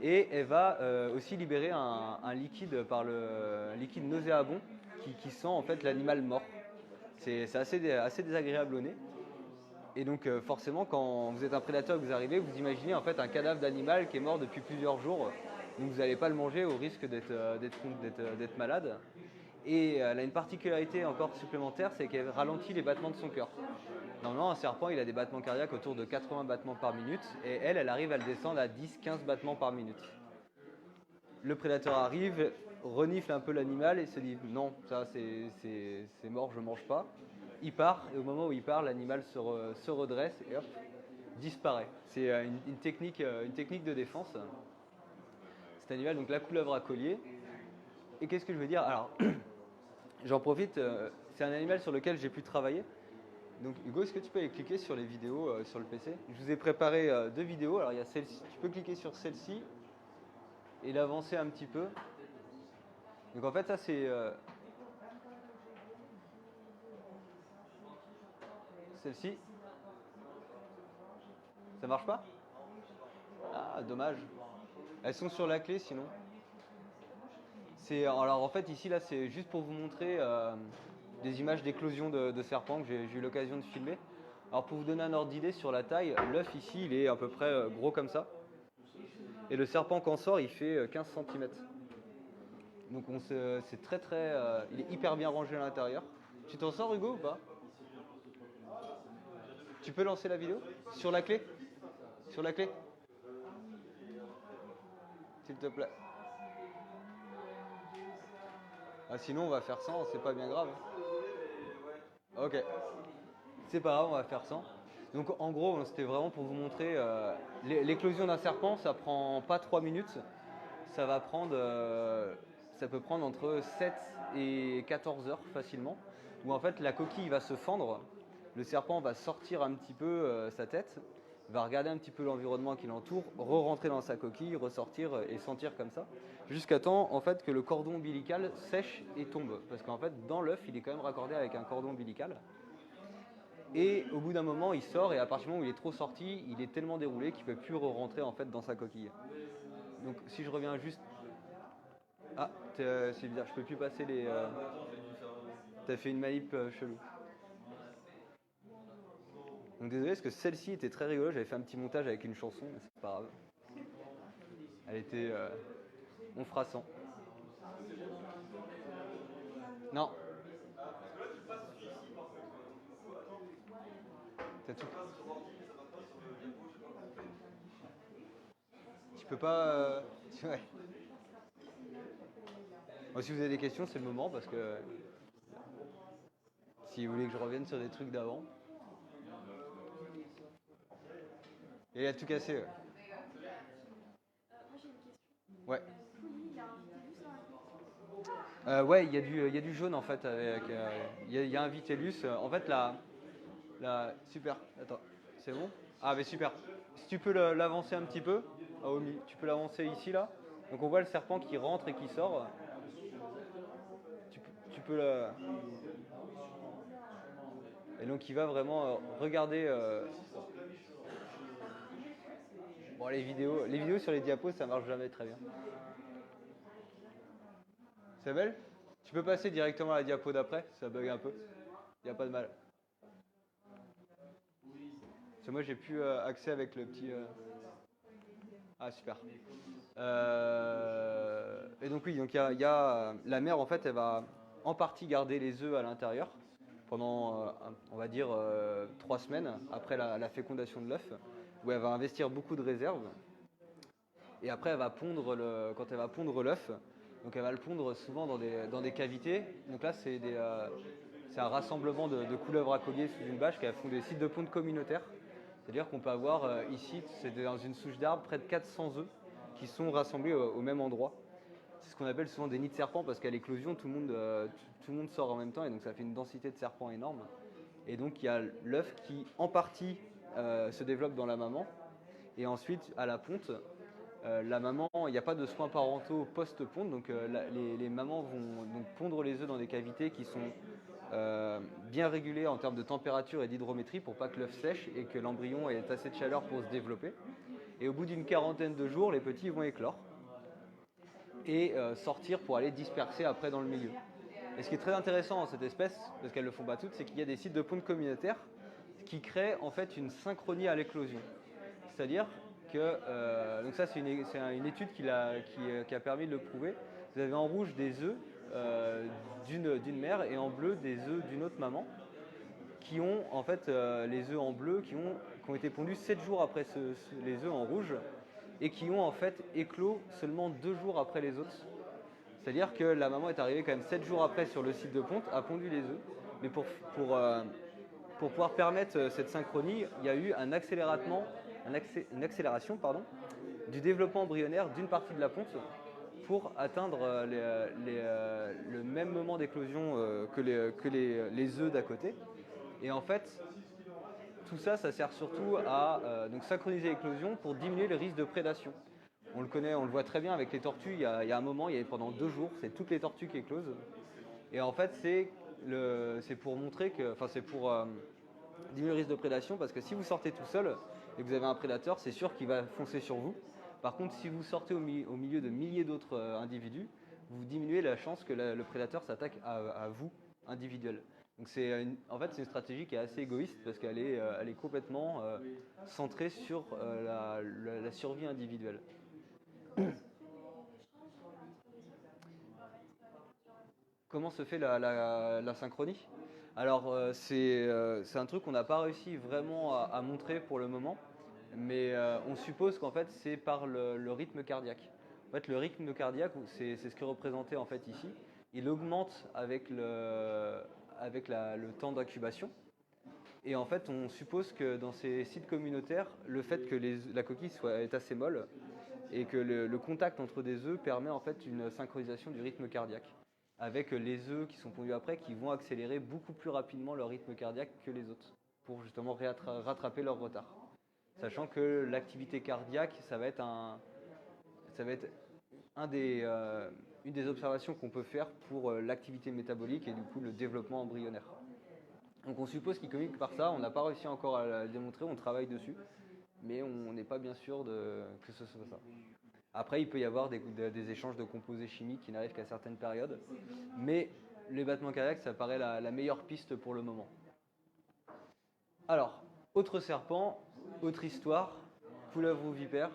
Et elle va aussi libérer un liquide un liquide nauséabond qui sent en fait l'animal mort. C'est assez désagréable au nez. Et donc forcément, quand vous êtes un prédateur et que vous arrivez, vous imaginez en fait un cadavre d'animal qui est mort depuis plusieurs jours. Donc vous n'allez pas le manger au risque d'être malade. Et elle a une particularité encore supplémentaire, c'est qu'elle ralentit les battements de son cœur. Normalement, un serpent, il a des battements cardiaques autour de 80 battements par minute. Et elle arrive à le descendre à 10-15 battements par minute. Le prédateur arrive, renifle un peu l'animal et se dit « Non, ça c'est mort, je ne mange pas ». Il part, et au moment où il part, l'animal se redresse et hop, disparaît. C'est une technique de défense. Cet animal, donc la couleuvre à collier. Et qu'est-ce que je veux dire? Alors, j'en profite, c'est un animal sur lequel j'ai pu travailler. Donc Hugo, est-ce que tu peux aller cliquer sur les vidéos sur le PC? Je vous ai préparé 2 vidéos. Alors il y a celle-ci, tu peux cliquer sur celle-ci et l'avancer un petit peu. Donc en fait, ça c'est... celle-ci. Ça marche pas? Ah, dommage. Elles sont sur la clé sinon. Alors en fait ici là c'est juste pour vous montrer des images d'éclosion de serpents que j'ai eu l'occasion de filmer. Alors pour vous donner un ordre d'idée sur la taille, l'œuf ici il est à peu près gros comme ça. Et le serpent qu'en sort il fait 15 cm. Donc c'est très très... il est hyper bien rangé à l'intérieur. Tu t'en sors Hugo ou pas? Tu peux lancer la vidéo? Sur la clé? Sur la clé? S'il te plaît. Ah, sinon on va faire sans, c'est pas bien grave. Ok. C'est pas grave, on va faire sans. Donc en gros, c'était vraiment pour vous montrer l'éclosion d'un serpent, ça prend pas 3 minutes. Ça peut prendre entre 7 et 14 heures facilement. Où en fait la coquille va se fendre, le serpent va sortir un petit peu sa tête, va regarder un petit peu l'environnement qui l'entoure, re-rentrer dans sa coquille, ressortir et sentir comme ça, jusqu'à temps en fait que le cordon ombilical sèche et tombe. Parce qu'en fait dans l'œuf il est quand même raccordé avec un cordon ombilical. Et au bout d'un moment il sort et à partir du moment où il est trop sorti, il est tellement déroulé qu'il ne peut plus re-rentrer en fait dans sa coquille. Donc si je reviens juste... Ah, c'est bizarre, je peux plus passer les... T'as fait une manip chelou. Donc désolé parce que celle-ci était très rigolo, j'avais fait un petit montage avec une chanson, mais c'est pas grave. Elle était... on fera sans. Non. T'as tout. Tu peux pas... Ouais. Bon, si vous avez des questions, c'est le moment parce que... Si vous voulez que je revienne sur des trucs d'avant. Et il a tout cassé. Ouais.
Moi j'ai une question.
Ouais.
Pouli, il a un vitellus dans la côte.
Ouais, il y a du jaune en fait. Il y a un vitellus. En fait, super. Attends, c'est bon? Ah, mais super. Si tu peux l'avancer un petit peu, tu peux l'avancer ici là. Donc on voit le serpent qui rentre et qui sort. Tu peux le. Et donc il va vraiment regarder. Bon, les vidéos sur les diapos, ça marche jamais très bien. C'est belle? Tu peux passer directement à la diapo d'après, ça bug un peu. Il n'y a pas de mal. Parce que moi j'ai plus accès avec le petit. Ah super. Et donc oui, donc il y a la mère en fait, elle va en partie garder les œufs à l'intérieur pendant, on va dire, 3 semaines après la fécondation de l'œuf, où elle va investir beaucoup de réserves. Et après, quand elle va pondre l'œuf, donc elle va le pondre souvent dans des cavités. Donc là, c'est un rassemblement de couleuvres à collier sous une bâche qui font des sites de ponte communautaires. C'est-à-dire qu'on peut avoir ici, c'est dans une souche d'arbre, près de 400 œufs qui sont rassemblés au même endroit. C'est ce qu'on appelle souvent des nids de serpents parce qu'à l'éclosion, tout le monde sort en même temps et donc ça fait une densité de serpents énorme. Et donc il y a l'œuf qui, en partie, se développe dans la maman. Et ensuite, à la ponte, la maman, il n'y a pas de soins parentaux post-ponte, donc les mamans vont donc pondre les œufs dans des cavités qui sont bien régulées en termes de température et d'hydrométrie pour pas que l'œuf sèche et que l'embryon ait assez de chaleur pour se développer. Et au bout d'une quarantaine de jours, les petits vont éclore et sortir pour aller disperser après dans le milieu. Et ce qui est très intéressant dans cette espèce, parce qu'elles ne le font pas toutes, c'est qu'il y a des sites de ponte communautaires qui créent en fait une synchronie à l'éclosion. C'est-à-dire que, donc ça c'est une étude qui a permis de le prouver. Vous avez en rouge des œufs d'une mère et en bleu des œufs d'une autre maman qui ont en fait les œufs en bleu qui ont été pondus 7 jours après les œufs en rouge et qui ont en fait éclos seulement 2 jours après les autres. C'est-à-dire que la maman est arrivée quand même 7 jours après sur le site de ponte, a pondu les œufs, mais pour pouvoir permettre cette synchronie, il y a eu une accélération du développement embryonnaire d'une partie de la ponte pour atteindre le même moment d'éclosion que les œufs d'à côté. Et en fait, tout ça, ça sert surtout à donc synchroniser l'éclosion pour diminuer le risque de prédation. On le connaît, on le voit très bien avec les tortues. Il y a un moment, pendant 2 jours, c'est toutes les tortues qui éclosent. Et en fait, c'est pour montrer c'est pour diminuer le risque de prédation parce que si vous sortez tout seul et que vous avez un prédateur, c'est sûr qu'il va foncer sur vous. Par contre, si vous sortez au milieu de milliers d'autres individus, vous diminuez la chance que le prédateur s'attaque à vous, individuel. Donc en fait, c'est une stratégie qui est assez égoïste parce qu'elle est complètement centrée sur la survie individuelle. Comment se fait la synchronie? Alors, c'est un truc qu'on n'a pas réussi vraiment à montrer pour le moment, mais on suppose qu'en fait, c'est par le rythme cardiaque. En fait, le rythme cardiaque, c'est ce qui est représenté en fait ici. Il augmente avec le temps d'incubation. Et en fait, on suppose que dans ces sites communautaires, le fait que la coquille est assez molle et que le contact entre des œufs permet en fait une synchronisation du rythme cardiaque avec les œufs qui sont pondus après qui vont accélérer beaucoup plus rapidement leur rythme cardiaque que les autres pour justement rattraper leur retard. Sachant que l'activité cardiaque, ça va être une des observations qu'on peut faire pour l'activité métabolique et du coup le développement embryonnaire. Donc on suppose qu'il communique par ça, on n'a pas réussi encore à le démontrer, on travaille dessus, mais on n'est pas bien sûr que ce soit ça. Après, il peut y avoir des échanges de composés chimiques qui n'arrivent qu'à certaines périodes, mais les battements cardiaques, ça paraît la meilleure piste pour le moment. Alors, autre serpent, autre histoire, couleuvre ou vipère.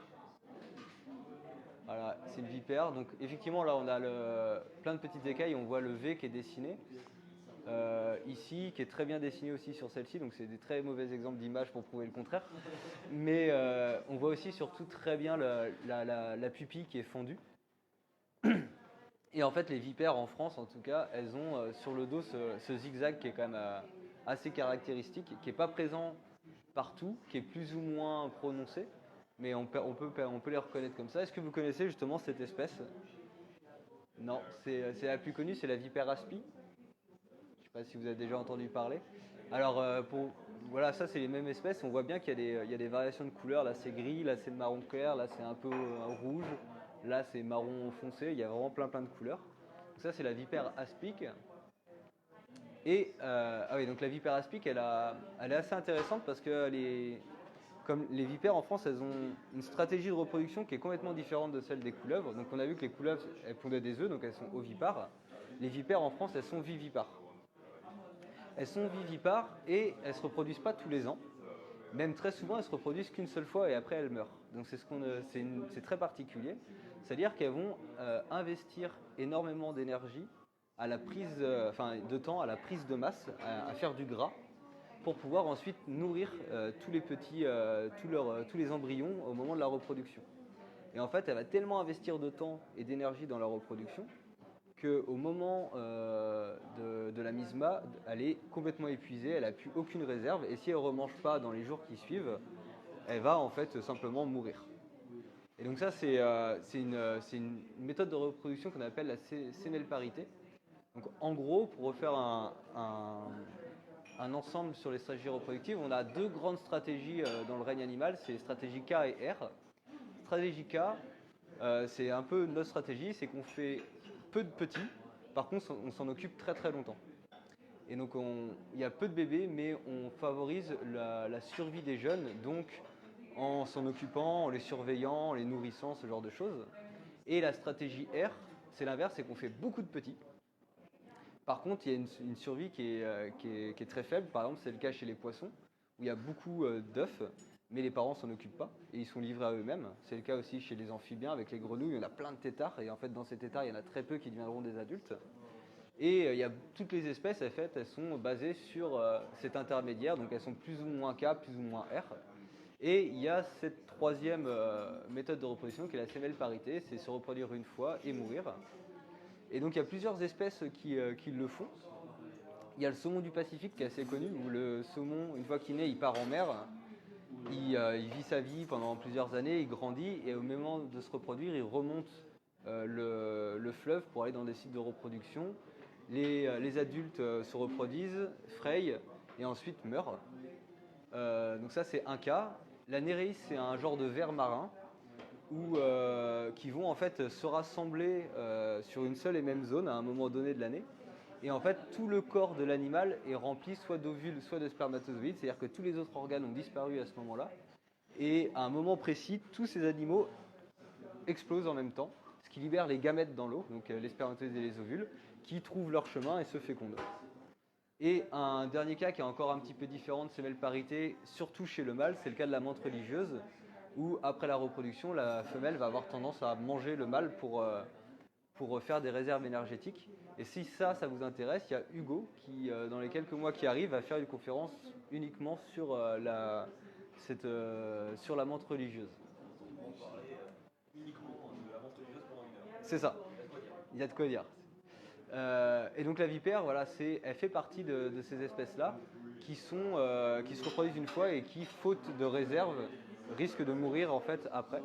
Voilà, c'est une vipère. Donc effectivement, là, on a plein de petites écailles, on voit le V qui est dessiné. Ici, qui est très bien dessiné aussi sur celle-ci, donc c'est des très mauvais exemples d'images pour prouver le contraire. Mais on voit aussi surtout très bien la pupille qui est fendue. Et en fait, les vipères en France, en tout cas, elles ont sur le dos ce zigzag qui est quand même assez caractéristique, qui n'est pas présent partout, qui est plus ou moins prononcée, mais on peut les reconnaître comme ça. Est-ce que vous connaissez justement cette espèce? Non, c'est la plus connue, c'est la vipère aspi. Je ne sais pas si vous avez déjà entendu parler. Alors, voilà, ça c'est les mêmes espèces. On voit bien qu'il y a des variations de couleurs. Là c'est gris, là c'est marron clair, là c'est un peu rouge, là c'est marron foncé. Il y a vraiment plein de couleurs. Donc ça c'est la vipère aspic. Et ah oui, donc la vipère aspic, elle est assez intéressante parce que comme les vipères en France, elles ont une stratégie de reproduction qui est complètement différente de celle des couleuvres. Donc on a vu que les couleuvres, elles pondaient des œufs, donc elles sont ovipares. Les vipères en France, elles sont vivipares. Elles sont vivipares et elles ne se reproduisent pas tous les ans. Même très souvent, elles se reproduisent qu'une seule fois et après elles meurent. Donc c'est très particulier. C'est-à-dire qu'elles vont investir énormément d'énergie à la prise, de temps, à la prise de masse, à faire du gras, pour pouvoir ensuite nourrir tous les embryons au moment de la reproduction. Et en fait, elle va tellement investir de temps et d'énergie dans la reproduction qu'au moment de la mise mât, elle est complètement épuisée, elle n'a plus aucune réserve, et si elle ne remange pas dans les jours qui suivent, elle va en fait simplement mourir. Et donc ça, c'est une méthode de reproduction qu'on appelle la sémelparité. Donc en gros, pour refaire un ensemble sur les stratégies reproductives, on a deux grandes stratégies dans le règne animal, c'est les stratégies K et R. Stratégie K, c'est un peu notre stratégie, c'est qu'on fait peu de petits, par contre on s'en occupe très longtemps. Et donc il y a peu de bébés, mais on favorise la survie des jeunes, donc en s'en occupant, en les surveillant, en les nourrissant, ce genre de choses. Et la stratégie R, c'est l'inverse, c'est qu'on fait beaucoup de petits. Par contre, il y a une survie qui est très faible. Par exemple, c'est le cas chez les poissons, où il y a beaucoup d'œufs, mais les parents s'en occupent pas, et ils sont livrés à eux-mêmes. C'est le cas aussi chez les amphibiens, avec les grenouilles, il y en a plein de têtards, et en fait, dans ces têtards, il y en a très peu qui deviendront des adultes. Et il y a toutes les espèces, en fait, elles sont basées sur cet intermédiaire, donc elles sont plus ou moins K, plus ou moins R. Et il y a cette troisième méthode de reproduction qui est la sémelparité, c'est se reproduire une fois et mourir. Et donc il y a plusieurs espèces qui le font. Il y a le saumon du Pacifique qui est assez connu, où le saumon, une fois qu'il naît, il part en mer, il vit sa vie pendant plusieurs années, il grandit, et au moment de se reproduire, il remonte le fleuve pour aller dans des sites de reproduction. Les adultes se reproduisent, frayent, et ensuite meurent. Donc ça c'est un cas. La néréis, c'est un genre de ver marin, qui vont en fait se rassembler sur une seule et même zone à un moment donné de l'année. Et en fait, tout le corps de l'animal est rempli soit d'ovules, soit de spermatozoïdes, c'est-à-dire que tous les autres organes ont disparu à ce moment-là. Et à un moment précis, tous ces animaux explosent en même temps, ce qui libère les gamètes dans l'eau, donc les spermatozoïdes et les ovules, qui trouvent leur chemin et se fécondent. Et un dernier cas qui est encore un petit peu différent de sémelparité, surtout chez le mâle, c'est le cas de la menthe religieuse, où après la reproduction, la femelle va avoir tendance à manger le mâle pour faire des réserves énergétiques. Et si ça vous intéresse, il y a Hugo qui, dans les quelques mois qui arrivent, va faire une conférence uniquement sur la menthe religieuse.
On parlait uniquement de la menthe religieuse pendant une heure.
C'est ça, il y a de quoi dire. Et donc la vipère, voilà, elle fait partie de ces espèces-là qui se reproduisent une fois et qui, faute de réserve, risquent de mourir en fait après.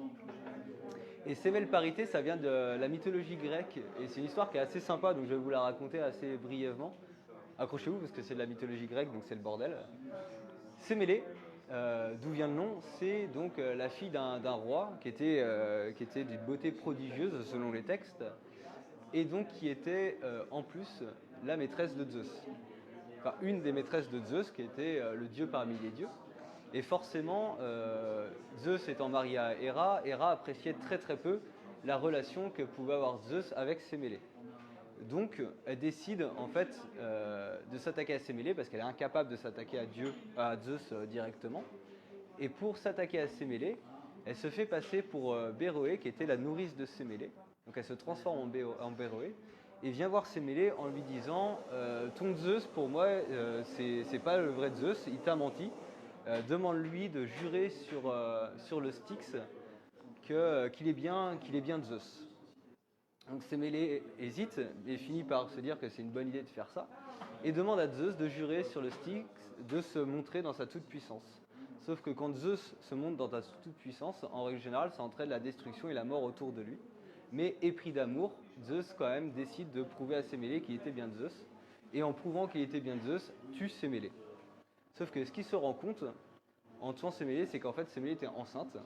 Et sémelparité, ça vient de la mythologie grecque, et c'est une histoire qui est assez sympa, donc je vais vous la raconter assez brièvement. Accrochez-vous parce que c'est de la mythologie grecque, donc c'est le bordel. Sémélé, d'où vient le nom, c'est donc la fille d'un roi qui était d'une beauté prodigieuse selon les textes, et donc qui était en plus la maîtresse de Zeus. Enfin, une des maîtresses de Zeus, qui était le dieu parmi les dieux. Et forcément, Zeus étant marié à Héra, Héra appréciait très peu la relation que pouvait avoir Zeus avec Sémélé. Donc, elle décide en fait de s'attaquer à Sémélé parce qu'elle est incapable de s'attaquer à Zeus directement. Et pour s'attaquer à Sémélé, elle se fait passer pour Béroé, qui était la nourrice de Sémélé. Donc, elle se transforme en Béroé et vient voir Sémélé en lui disant ton Zeus, pour moi, c'est pas le vrai Zeus, il t'a menti. Demande-lui de jurer sur le Styx qu'il est bien Zeus. Donc Sémélé hésite et finit par se dire que c'est une bonne idée de faire ça et demande à Zeus de jurer sur le Styx de se montrer dans sa toute-puissance. Sauf que quand Zeus se montre dans sa toute puissance, en règle générale, ça entraîne la destruction et la mort autour de lui. Mais épris d'amour, Zeus quand même décide de prouver à Sémélé qu'il était bien Zeus. Et en prouvant qu'il était bien Zeus, tue Sémélé. Sauf que ce qu'il se rend compte en tuant Sémélé, c'est qu'en fait Sémélé était enceinte.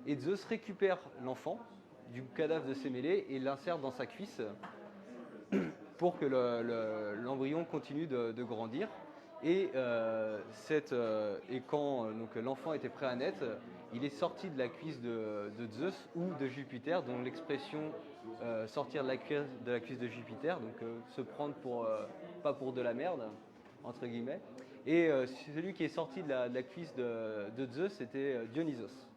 Et Zeus récupère l'enfant du cadavre de Sémélé et l'insère dans sa cuisse pour que l'embryon continue de grandir. Et quand donc, l'enfant était prêt à naître, il est sorti de la cuisse de Zeus ou de Jupiter, dont l'expression sortir de la cuisse de Jupiter, donc se prendre pas pour de la merde, entre guillemets. Et celui qui est sorti de la cuisse de Zeus, c'était Dionysos.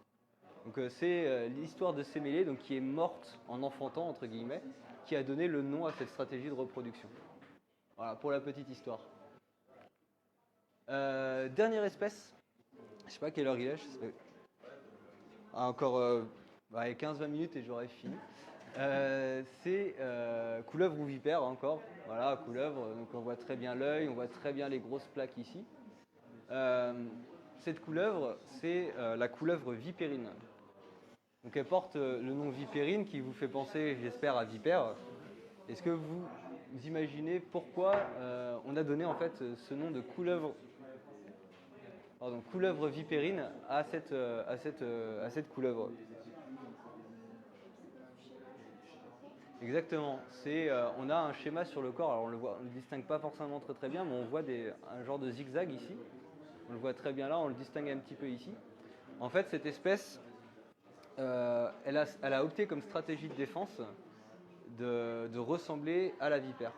Donc c'est l'histoire de Sémélé, donc, qui est morte en enfantant, entre guillemets, qui a donné le nom à cette stratégie de reproduction. Voilà, pour la petite histoire. Dernière espèce, je sais pas quelle heure il est, encore 15-20 minutes et j'aurai fini. C'est couleuvre ou vipère encore, voilà, couleuvre, donc on voit très bien l'œil, on voit très bien les grosses plaques ici. Cette couleuvre, c'est la couleuvre vipérine. Donc elle porte le nom vipérine qui vous fait penser, j'espère, à vipère. Est-ce que vous imaginez pourquoi on a donné en fait ce nom de couleuvre vipérine à cette couleuvre? Exactement. On a un schéma sur le corps. Alors on le distingue pas forcément très bien, mais on voit un genre de zigzag ici. On le voit très bien là, on le distingue un petit peu ici. En fait, cette espèce, elle a opté comme stratégie de défense de ressembler à la vipère.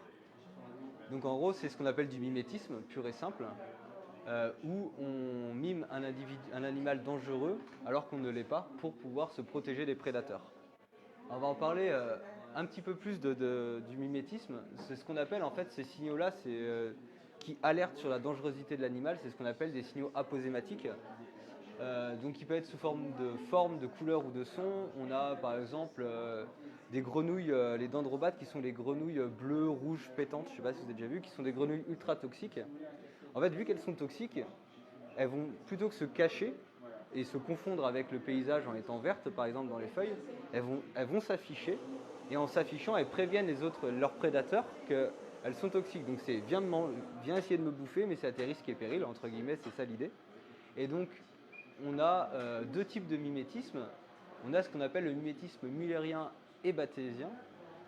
Donc en gros, c'est ce qu'on appelle du mimétisme pur et simple, où on mime un animal dangereux alors qu'on ne l'est pas pour pouvoir se protéger des prédateurs. On va en parler un petit peu plus du mimétisme. C'est ce qu'on appelle en fait ces signaux-là, qui alertent sur la dangerosité de l'animal, c'est ce qu'on appelle des signaux aposématiques. Donc il peut être sous forme de couleur ou de son. On a par exemple des grenouilles, les dendrobates, qui sont les grenouilles bleues, rouges, pétantes, je ne sais pas si vous avez déjà vu, qui sont des grenouilles ultra toxiques. En fait, vu qu'elles sont toxiques, elles vont plutôt que se cacher et se confondre avec le paysage en étant vertes, par exemple dans les feuilles, elles vont s'afficher, et en s'affichant, elles préviennent leurs prédateurs qu'elles sont toxiques. Donc c'est viens essayer de me bouffer, mais c'est à tes risques et périls, entre guillemets, c'est ça l'idée. Et donc on a deux types de mimétisme. On a ce qu'on appelle le mimétisme mullérien et bathésien.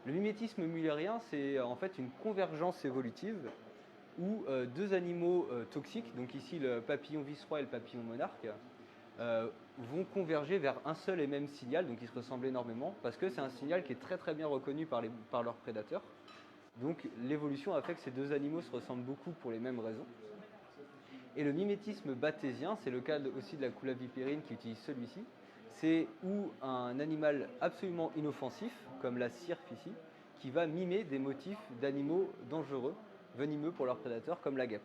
Le mimétisme mullérien, c'est en fait une convergence évolutive où deux animaux toxiques, donc ici le papillon vice-roi et le papillon monarque, vont converger vers un seul et même signal, donc ils se ressemblent énormément, parce que c'est un signal qui est très très bien reconnu par leurs prédateurs. Donc l'évolution a fait que ces deux animaux se ressemblent beaucoup pour les mêmes raisons. Et le mimétisme bathésien, c'est le cas aussi de la couleuvre vipérine qui utilise celui-ci, c'est où un animal absolument inoffensif, comme la cirfe ici, qui va mimer des motifs d'animaux dangereux, venimeux pour leurs prédateurs, comme la guêpe.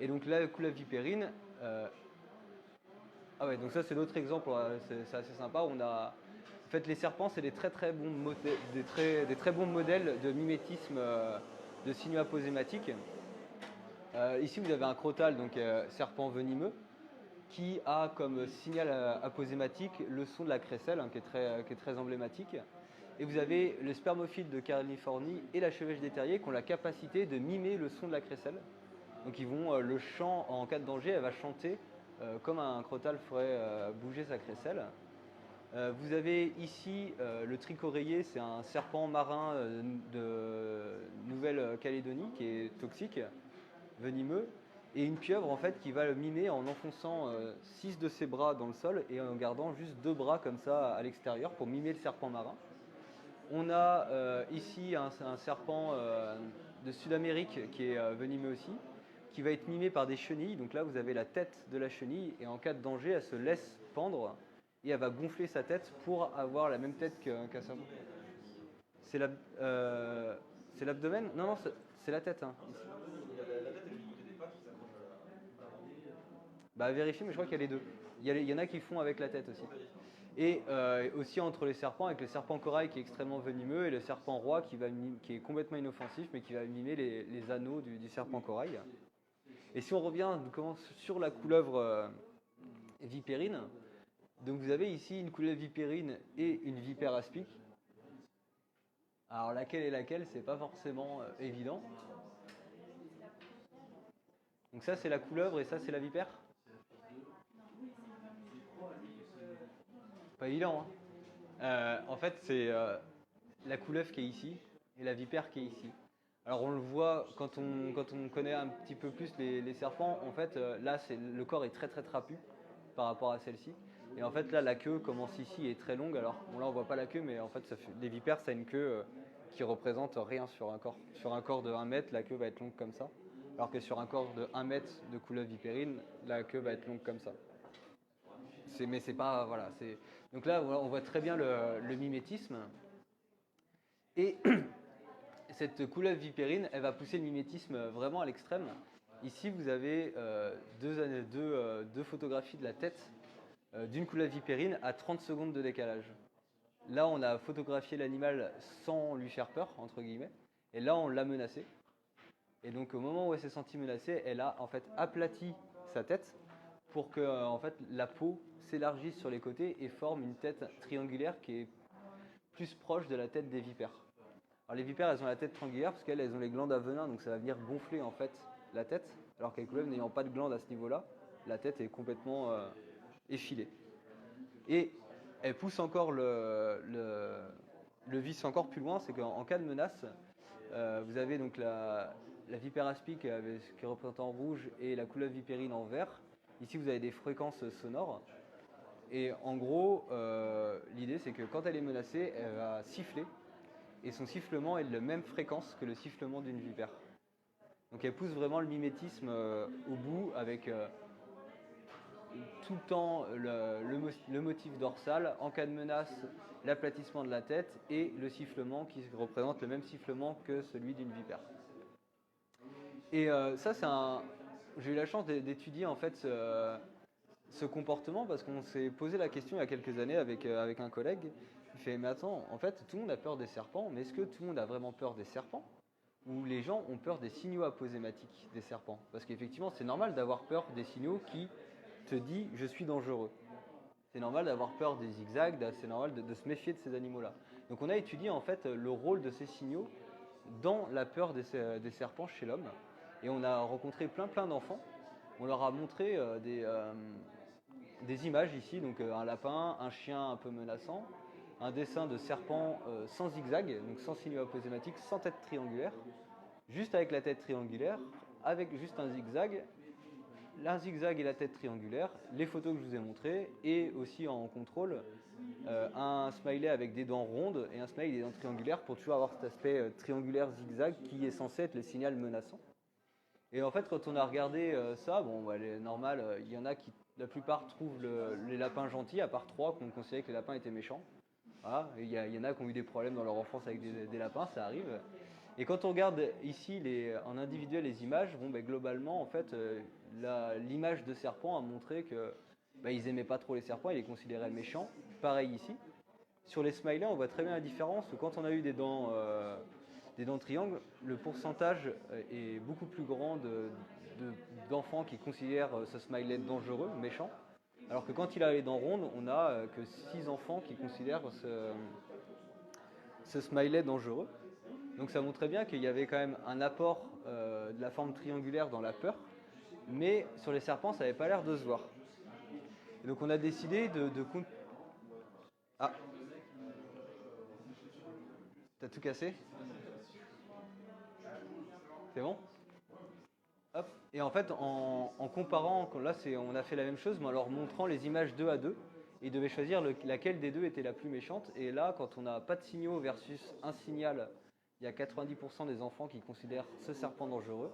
Et donc la couleuvre vipérine, donc ça c'est l'autre exemple, c'est assez sympa. En fait, les serpents, c'est des très bons modèles de mimétisme de signaux aposématiques. Ici, vous avez un crotal, donc serpent venimeux, qui a comme signal aposématique le son de la crécelle, qui est très emblématique. Et vous avez le spermophile de Californie et la chevêche des terriers qui ont la capacité de mimer le son de la crécelle. Donc ils vont, le chant, en cas de danger, elle va chanter comme un crotal ferait bouger sa crécelle. Vous avez ici le tricoréier, c'est un serpent marin de Nouvelle-Calédonie qui est toxique, venimeux, et une pieuvre en fait qui va le mimer en enfonçant 6 de ses bras dans le sol et en gardant juste 2 bras comme ça à l'extérieur pour mimer le serpent marin. On a ici un serpent de Sud-Amérique qui est venimeux aussi, qui va être mimé par des chenilles. Donc là vous avez la tête de la chenille et en cas de danger elle se laisse pendre et elle va gonfler sa tête pour avoir la même tête qu'un serpent. C'est l'abdomen? Non, c'est la tête. Hein, ici. Bah vérifiez, mais je crois qu'il y a les deux. Il y en a qui font avec la tête aussi. Et aussi entre les serpents, avec le serpent corail qui est extrêmement venimeux et le serpent roi qui est complètement inoffensif mais qui va mimer les anneaux du serpent corail. Et si on revient sur la couleuvre vipérine. Donc vous avez ici une couleuvre vipérine et une vipère aspic. Alors laquelle est laquelle, c'est pas forcément évident. Donc ça c'est la couleuvre et ça c'est la vipère. Pas évident, hein. En fait c'est la couleuvre qui est ici et la vipère qui est ici. Alors on le voit quand on connaît un petit peu plus les serpents, en fait là le corps est très très trapu par rapport à celle-ci. Et en fait là la queue commence ici et est très longue. Alors bon, là on voit pas la queue, mais en fait les vipères ça a une queue qui représente rien sur un corps. Sur un corps de 1 mètre, la queue va être longue comme ça. Alors que sur un corps de 1 mètre de couleuvre vipérine, la queue va être longue comme ça. Mais c'est pas voilà. Donc là on voit très bien le mimétisme. Et cette couleuvre vipérine, elle va pousser le mimétisme vraiment à l'extrême. Ici, vous avez deux photographies de la tête d'une couleuvre vipérine à 30 secondes de décalage. Là, on a photographié l'animal sans lui faire peur, entre guillemets. Et là, on l'a menacé. Et donc, au moment où elle s'est sentie menacée, elle a en fait aplati sa tête pour que en fait, la peau s'élargisse sur les côtés et forme une tête triangulaire qui est plus proche de la tête des vipères. Alors les vipères, elles ont la tête triangulaire parce qu'elles ont les glandes à venin, donc ça va venir gonfler en fait la tête, alors que les couleuvres n'ayant pas de glandes à ce niveau-là, la tête est complètement effilée. Et elle pousse encore le vice encore plus loin, c'est qu'en cas de menace, vous avez donc la vipère aspic qui est représentée en rouge et la couleuvre vipérine en vert. Ici, vous avez des fréquences sonores. Et en gros, l'idée, c'est que quand elle est menacée, elle va siffler. Et son sifflement est de la même fréquence que le sifflement d'une vipère. Donc elle pousse vraiment le mimétisme au bout avec tout le temps le motif dorsal, en cas de menace, l'aplatissement de la tête et le sifflement qui représente le même sifflement que celui d'une vipère. Et ça, j'ai eu la chance d'étudier en fait ce comportement parce qu'on s'est posé la question il y a quelques années avec un collègue. Il fait, mais attends, en fait, tout le monde a peur des serpents, mais est-ce que tout le monde a vraiment peur des serpents? Ou les gens ont peur des signaux aposématiques des serpents? Parce qu'effectivement, c'est normal d'avoir peur des signaux qui te disent « je suis dangereux ». C'est normal d'avoir peur des zigzags, c'est normal de se méfier de ces animaux-là. Donc on a étudié en fait le rôle de ces signaux dans la peur des serpents chez l'homme. Et on a rencontré plein d'enfants. On leur a montré des images ici, donc un lapin, un chien un peu menaçant, un dessin de serpent sans zigzag, donc sans signaux aposématiques, sans tête triangulaire, juste avec la tête triangulaire, avec juste un zigzag et la tête triangulaire, les photos que je vous ai montrées, et aussi en contrôle, un smiley avec des dents rondes et un smiley avec des dents triangulaires pour toujours avoir cet aspect triangulaire zigzag qui est censé être le signal menaçant. Et en fait, quand on a regardé ça, bon, bah, normal, il y en a qui, la plupart, trouvent les lapins gentils, à part 3 qu'on considérait que les lapins étaient méchants. Voilà. Il y en a qui ont eu des problèmes dans leur enfance avec des lapins, ça arrive. Et quand on regarde ici en individuel les images, bon, ben, globalement, en fait, l'image de serpent a montré que ils n'aimaient pas trop les serpents, ils les considéraient méchants. Pareil ici. Sur les smileys, on voit très bien la différence. Quand on a eu des dents triangles, le pourcentage est beaucoup plus grand d'enfants qui considèrent ce smiley dangereux, méchant. Alors que quand il a les dents rondes, on n'a que 6 enfants qui considèrent ce smiley dangereux. Donc ça montrait bien qu'il y avait quand même un apport de la forme triangulaire dans la peur, mais sur les serpents, ça n'avait pas l'air de se voir. Et donc on a décidé de... Ah, t'as tout cassé? C'est bon? Hop. Et en fait, en comparant, là on a fait la même chose, mais en leur montrant les images 2 à 2, ils devaient choisir laquelle des deux était la plus méchante. Et là, quand on n'a pas de signaux versus un signal, il y a 90% des enfants qui considèrent ce serpent dangereux.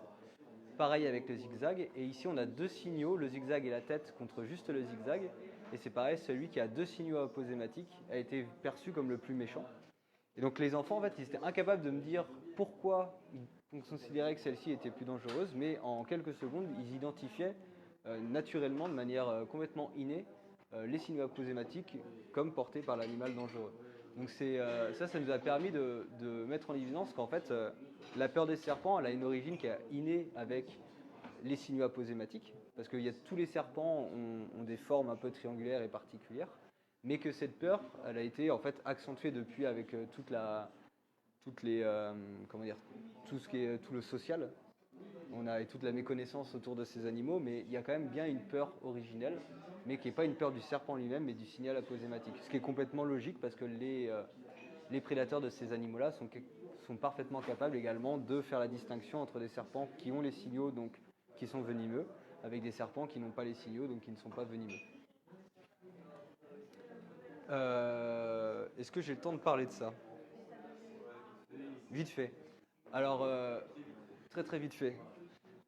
Pareil avec le zigzag. Et ici, on a 2 signaux, le zigzag et la tête contre juste le zigzag. Et c'est pareil, celui qui a 2 signaux aposématiques a été perçu comme le plus méchant. Et donc les enfants, en fait, ils étaient incapables de me dire pourquoi ils considéraient que celle-ci était plus dangereuse, mais en quelques secondes, ils identifiaient naturellement, de manière complètement innée, les signaux aposématiques comme portés par l'animal dangereux. Donc ça nous a permis de mettre en évidence qu'en fait, la peur des serpents, elle a une origine qui est innée avec les signaux aposématiques, parce que tous les serpents ont des formes un peu triangulaires et particulières, mais que cette peur, elle a été en fait accentuée depuis avec comment dire, tout ce qui est tout le social. On a toute la méconnaissance autour de ces animaux, mais il y a quand même bien une peur originelle, mais qui n'est pas une peur du serpent lui-même, mais du signal aposématique. Ce qui est complètement logique parce que les prédateurs de ces animaux-là sont parfaitement capables également de faire la distinction entre des serpents qui ont les signaux, donc qui sont venimeux, avec des serpents qui n'ont pas les signaux, donc qui ne sont pas venimeux. Est-ce que j'ai le temps de parler de ça? Vite fait. Alors, très très vite fait.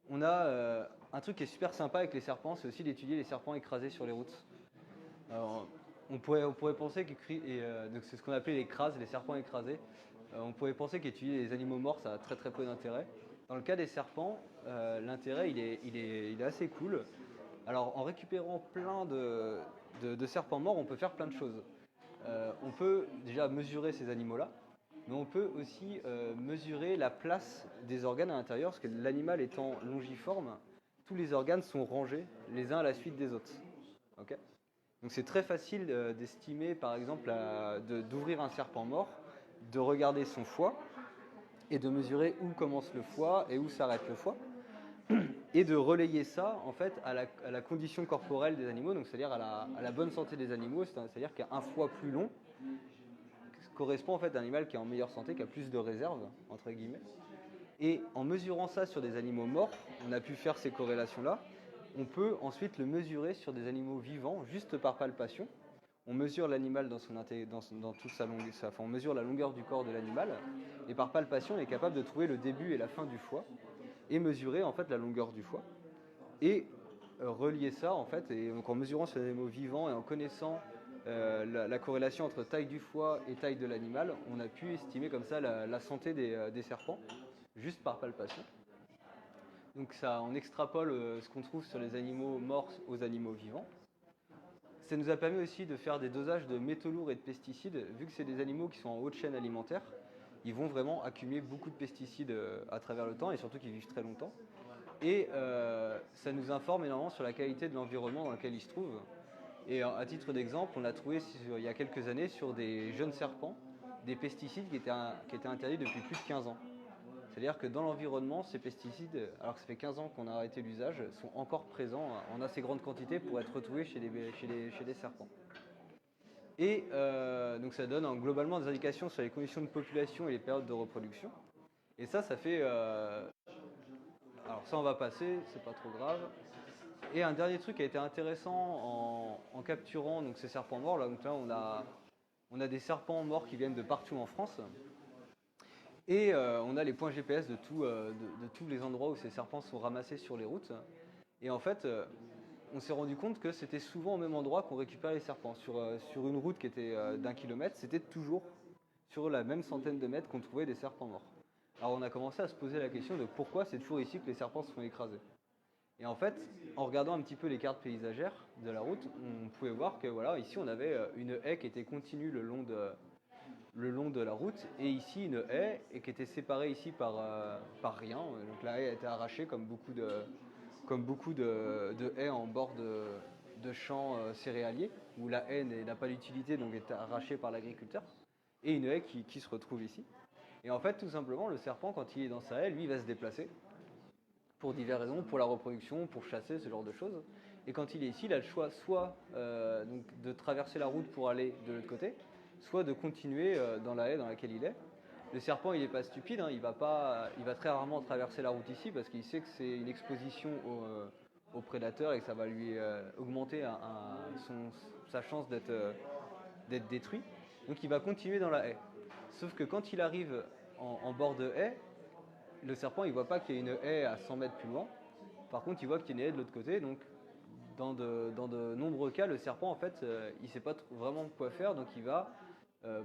On a un truc qui est super sympa avec les serpents, c'est aussi d'étudier les serpents écrasés sur les routes. Alors, on pourrait penser donc c'est ce qu'on appelait les crases, les serpents écrasés. On pourrait penser qu'étudier les animaux morts, ça a très très peu d'intérêt. Dans le cas des serpents, l'intérêt il est assez cool. Alors en récupérant plein de serpents morts, on peut faire plein de choses. On peut déjà mesurer ces animaux-là, mais on peut aussi mesurer la place des organes à l'intérieur, parce que l'animal étant longiforme, tous les organes sont rangés les uns à la suite des autres. Okay, donc c'est très facile d'estimer, par exemple, d'ouvrir un serpent mort, de regarder son foie, et de mesurer où commence le foie et où s'arrête le foie, et de relayer ça en fait à la condition corporelle des animaux, donc c'est-à-dire à la bonne santé des animaux, c'est-à-dire qu'un foie plus long correspond en fait à un animal qui est en meilleure santé, qui a plus de réserves, entre guillemets. Et en mesurant ça sur des animaux morts, on a pu faire ces corrélations-là. On peut ensuite le mesurer sur des animaux vivants, juste par palpation. On mesure l'animal dans toute sa longueur, on mesure la longueur du corps de l'animal, et par palpation, on est capable de trouver le début et la fin du foie, et mesurer en fait la longueur du foie, et relier ça en fait, et donc en mesurant sur des animaux vivants et en connaissant la corrélation entre taille du foie et taille de l'animal, on a pu estimer comme ça la santé des serpents, juste par palpation. Donc ça, on extrapole ce qu'on trouve sur les animaux morts aux animaux vivants. Ça nous a permis aussi de faire des dosages de métaux lourds et de pesticides. Vu que c'est des animaux qui sont en haute chaîne alimentaire, ils vont vraiment accumuler beaucoup de pesticides à travers le temps, et surtout qu'ils vivent très longtemps. Et ça nous informe énormément sur la qualité de l'environnement dans lequel ils se trouvent. Et à titre d'exemple, on a trouvé il y a quelques années sur des jeunes serpents des pesticides qui étaient interdits depuis plus de 15 ans. C'est-à-dire que dans l'environnement, ces pesticides, alors que ça fait 15 ans qu'on a arrêté l'usage, sont encore présents en assez grande quantité pour être retrouvés chez les serpents. Et donc ça donne globalement des indications sur les conditions de population et les périodes de reproduction. Et ça fait... alors ça on va passer, c'est pas trop grave. Et un dernier truc qui a été intéressant en capturant donc, ces serpents morts, là, donc là on a des serpents morts qui viennent de partout en France. Et on a les points GPS de tous les endroits où ces serpents sont ramassés sur les routes. Et en fait, on s'est rendu compte que c'était souvent au même endroit qu'on récupère les serpents. Sur une route qui était d'1 kilomètre, c'était toujours sur la même centaine de mètres qu'on trouvait des serpents morts. Alors on a commencé à se poser la question de pourquoi c'est toujours ici que les serpents se font écraser. Et en fait, en regardant un petit peu les cartes paysagères de la route, on pouvait voir que voilà, ici on avait une haie qui était continue le long de la route, et ici une haie et qui était séparée ici par rien. Donc la haie a été arrachée comme beaucoup de haies en bord de champs céréaliers, où la haie n'a pas d'utilité, donc est arrachée par l'agriculteur, et une haie qui se retrouve ici. Et en fait, tout simplement, le serpent, quand il est dans sa haie, lui, il va se déplacer pour diverses raisons, pour la reproduction, pour chasser, ce genre de choses. Et quand il est ici, il a le choix soit donc de traverser la route pour aller de l'autre côté, soit de continuer dans la haie dans laquelle il est. Le serpent, il n'est pas stupide, hein, il va très rarement traverser la route ici parce qu'il sait que c'est une exposition aux prédateurs et que ça va lui augmenter sa chance d'être détruit. Donc il va continuer dans la haie. Sauf que quand il arrive en bord de haie, le serpent il voit pas qu'il y a une haie à 100 mètres plus loin. Par contre, il voit qu'il y a une haie de l'autre côté. Donc dans de nombreux cas, le serpent en fait, il ne sait pas vraiment quoi faire, donc il va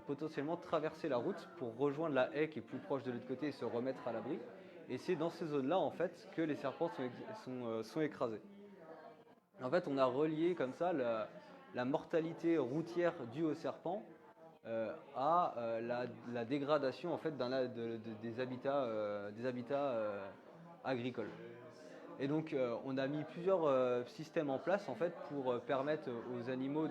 potentiellement traverser la route pour rejoindre la haie qui est plus proche de l'autre côté et se remettre à l'abri. Et c'est dans ces zones-là en fait que les serpents sont écrasés. En fait, on a relié comme ça la mortalité routière due aux serpents à la dégradation en fait des habitats agricoles. Et donc on a mis plusieurs systèmes en place en fait pour permettre aux animaux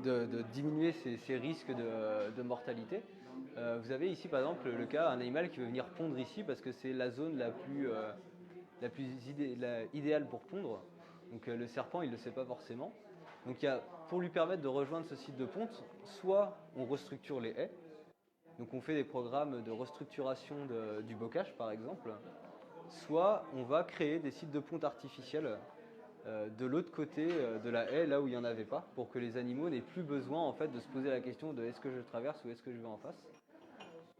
de diminuer ces risques de mortalité. Vous avez ici par exemple le cas d'un animal qui veut venir pondre ici parce que c'est la zone la plus idéale pour pondre. Donc le serpent il ne le sait pas forcément. Donc pour lui permettre de rejoindre ce site de ponte, soit on restructure les haies, donc on fait des programmes de restructuration du bocage par exemple, soit on va créer des sites de ponte artificiels de l'autre côté de la haie, là où il n'y en avait pas, pour que les animaux n'aient plus besoin en fait de se poser la question de est-ce que je traverse ou est-ce que je vais en face.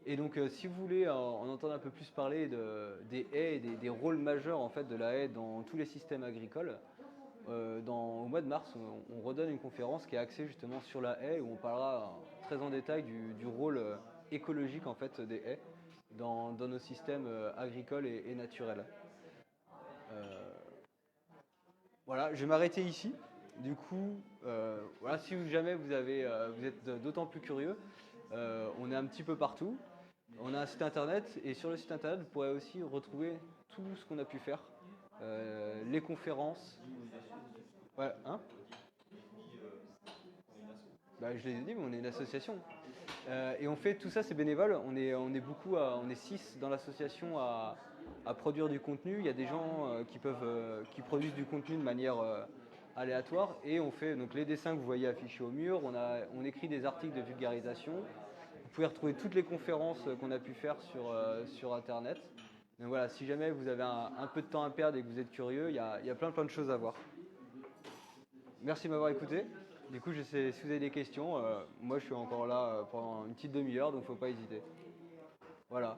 Et donc si vous voulez en entendre un peu plus parler des haies et des rôles majeurs en fait de la haie dans tous les systèmes agricoles, au mois de mars, on redonne une conférence qui est axée justement sur la haie, où on parlera très en détail du rôle écologique en fait des haies dans nos systèmes agricoles et naturels. Voilà, je vais m'arrêter ici. Du coup, voilà, si jamais vous êtes d'autant plus curieux, on est un petit peu partout. On a un site internet et sur le site internet, vous pourrez aussi retrouver tout ce qu'on a pu faire, les conférences. Ouais, hein? Bah, je l'ai dit, mais on est une association. Et on fait tout ça, c'est bénévole. On est beaucoup, on est 6 dans l'association à produire du contenu. Il y a des gens qui produisent du contenu de manière aléatoire et on fait donc les dessins que vous voyez affichés au mur. On écrit des articles de vulgarisation. Vous pouvez retrouver toutes les conférences qu'on a pu faire sur Internet. Donc voilà, si jamais vous avez un peu de temps à perdre et que vous êtes curieux, il y a plein de choses à voir. Merci de m'avoir écouté. Du coup, si vous avez des questions, moi je suis encore là pendant une petite demi-heure, donc faut pas hésiter. Voilà.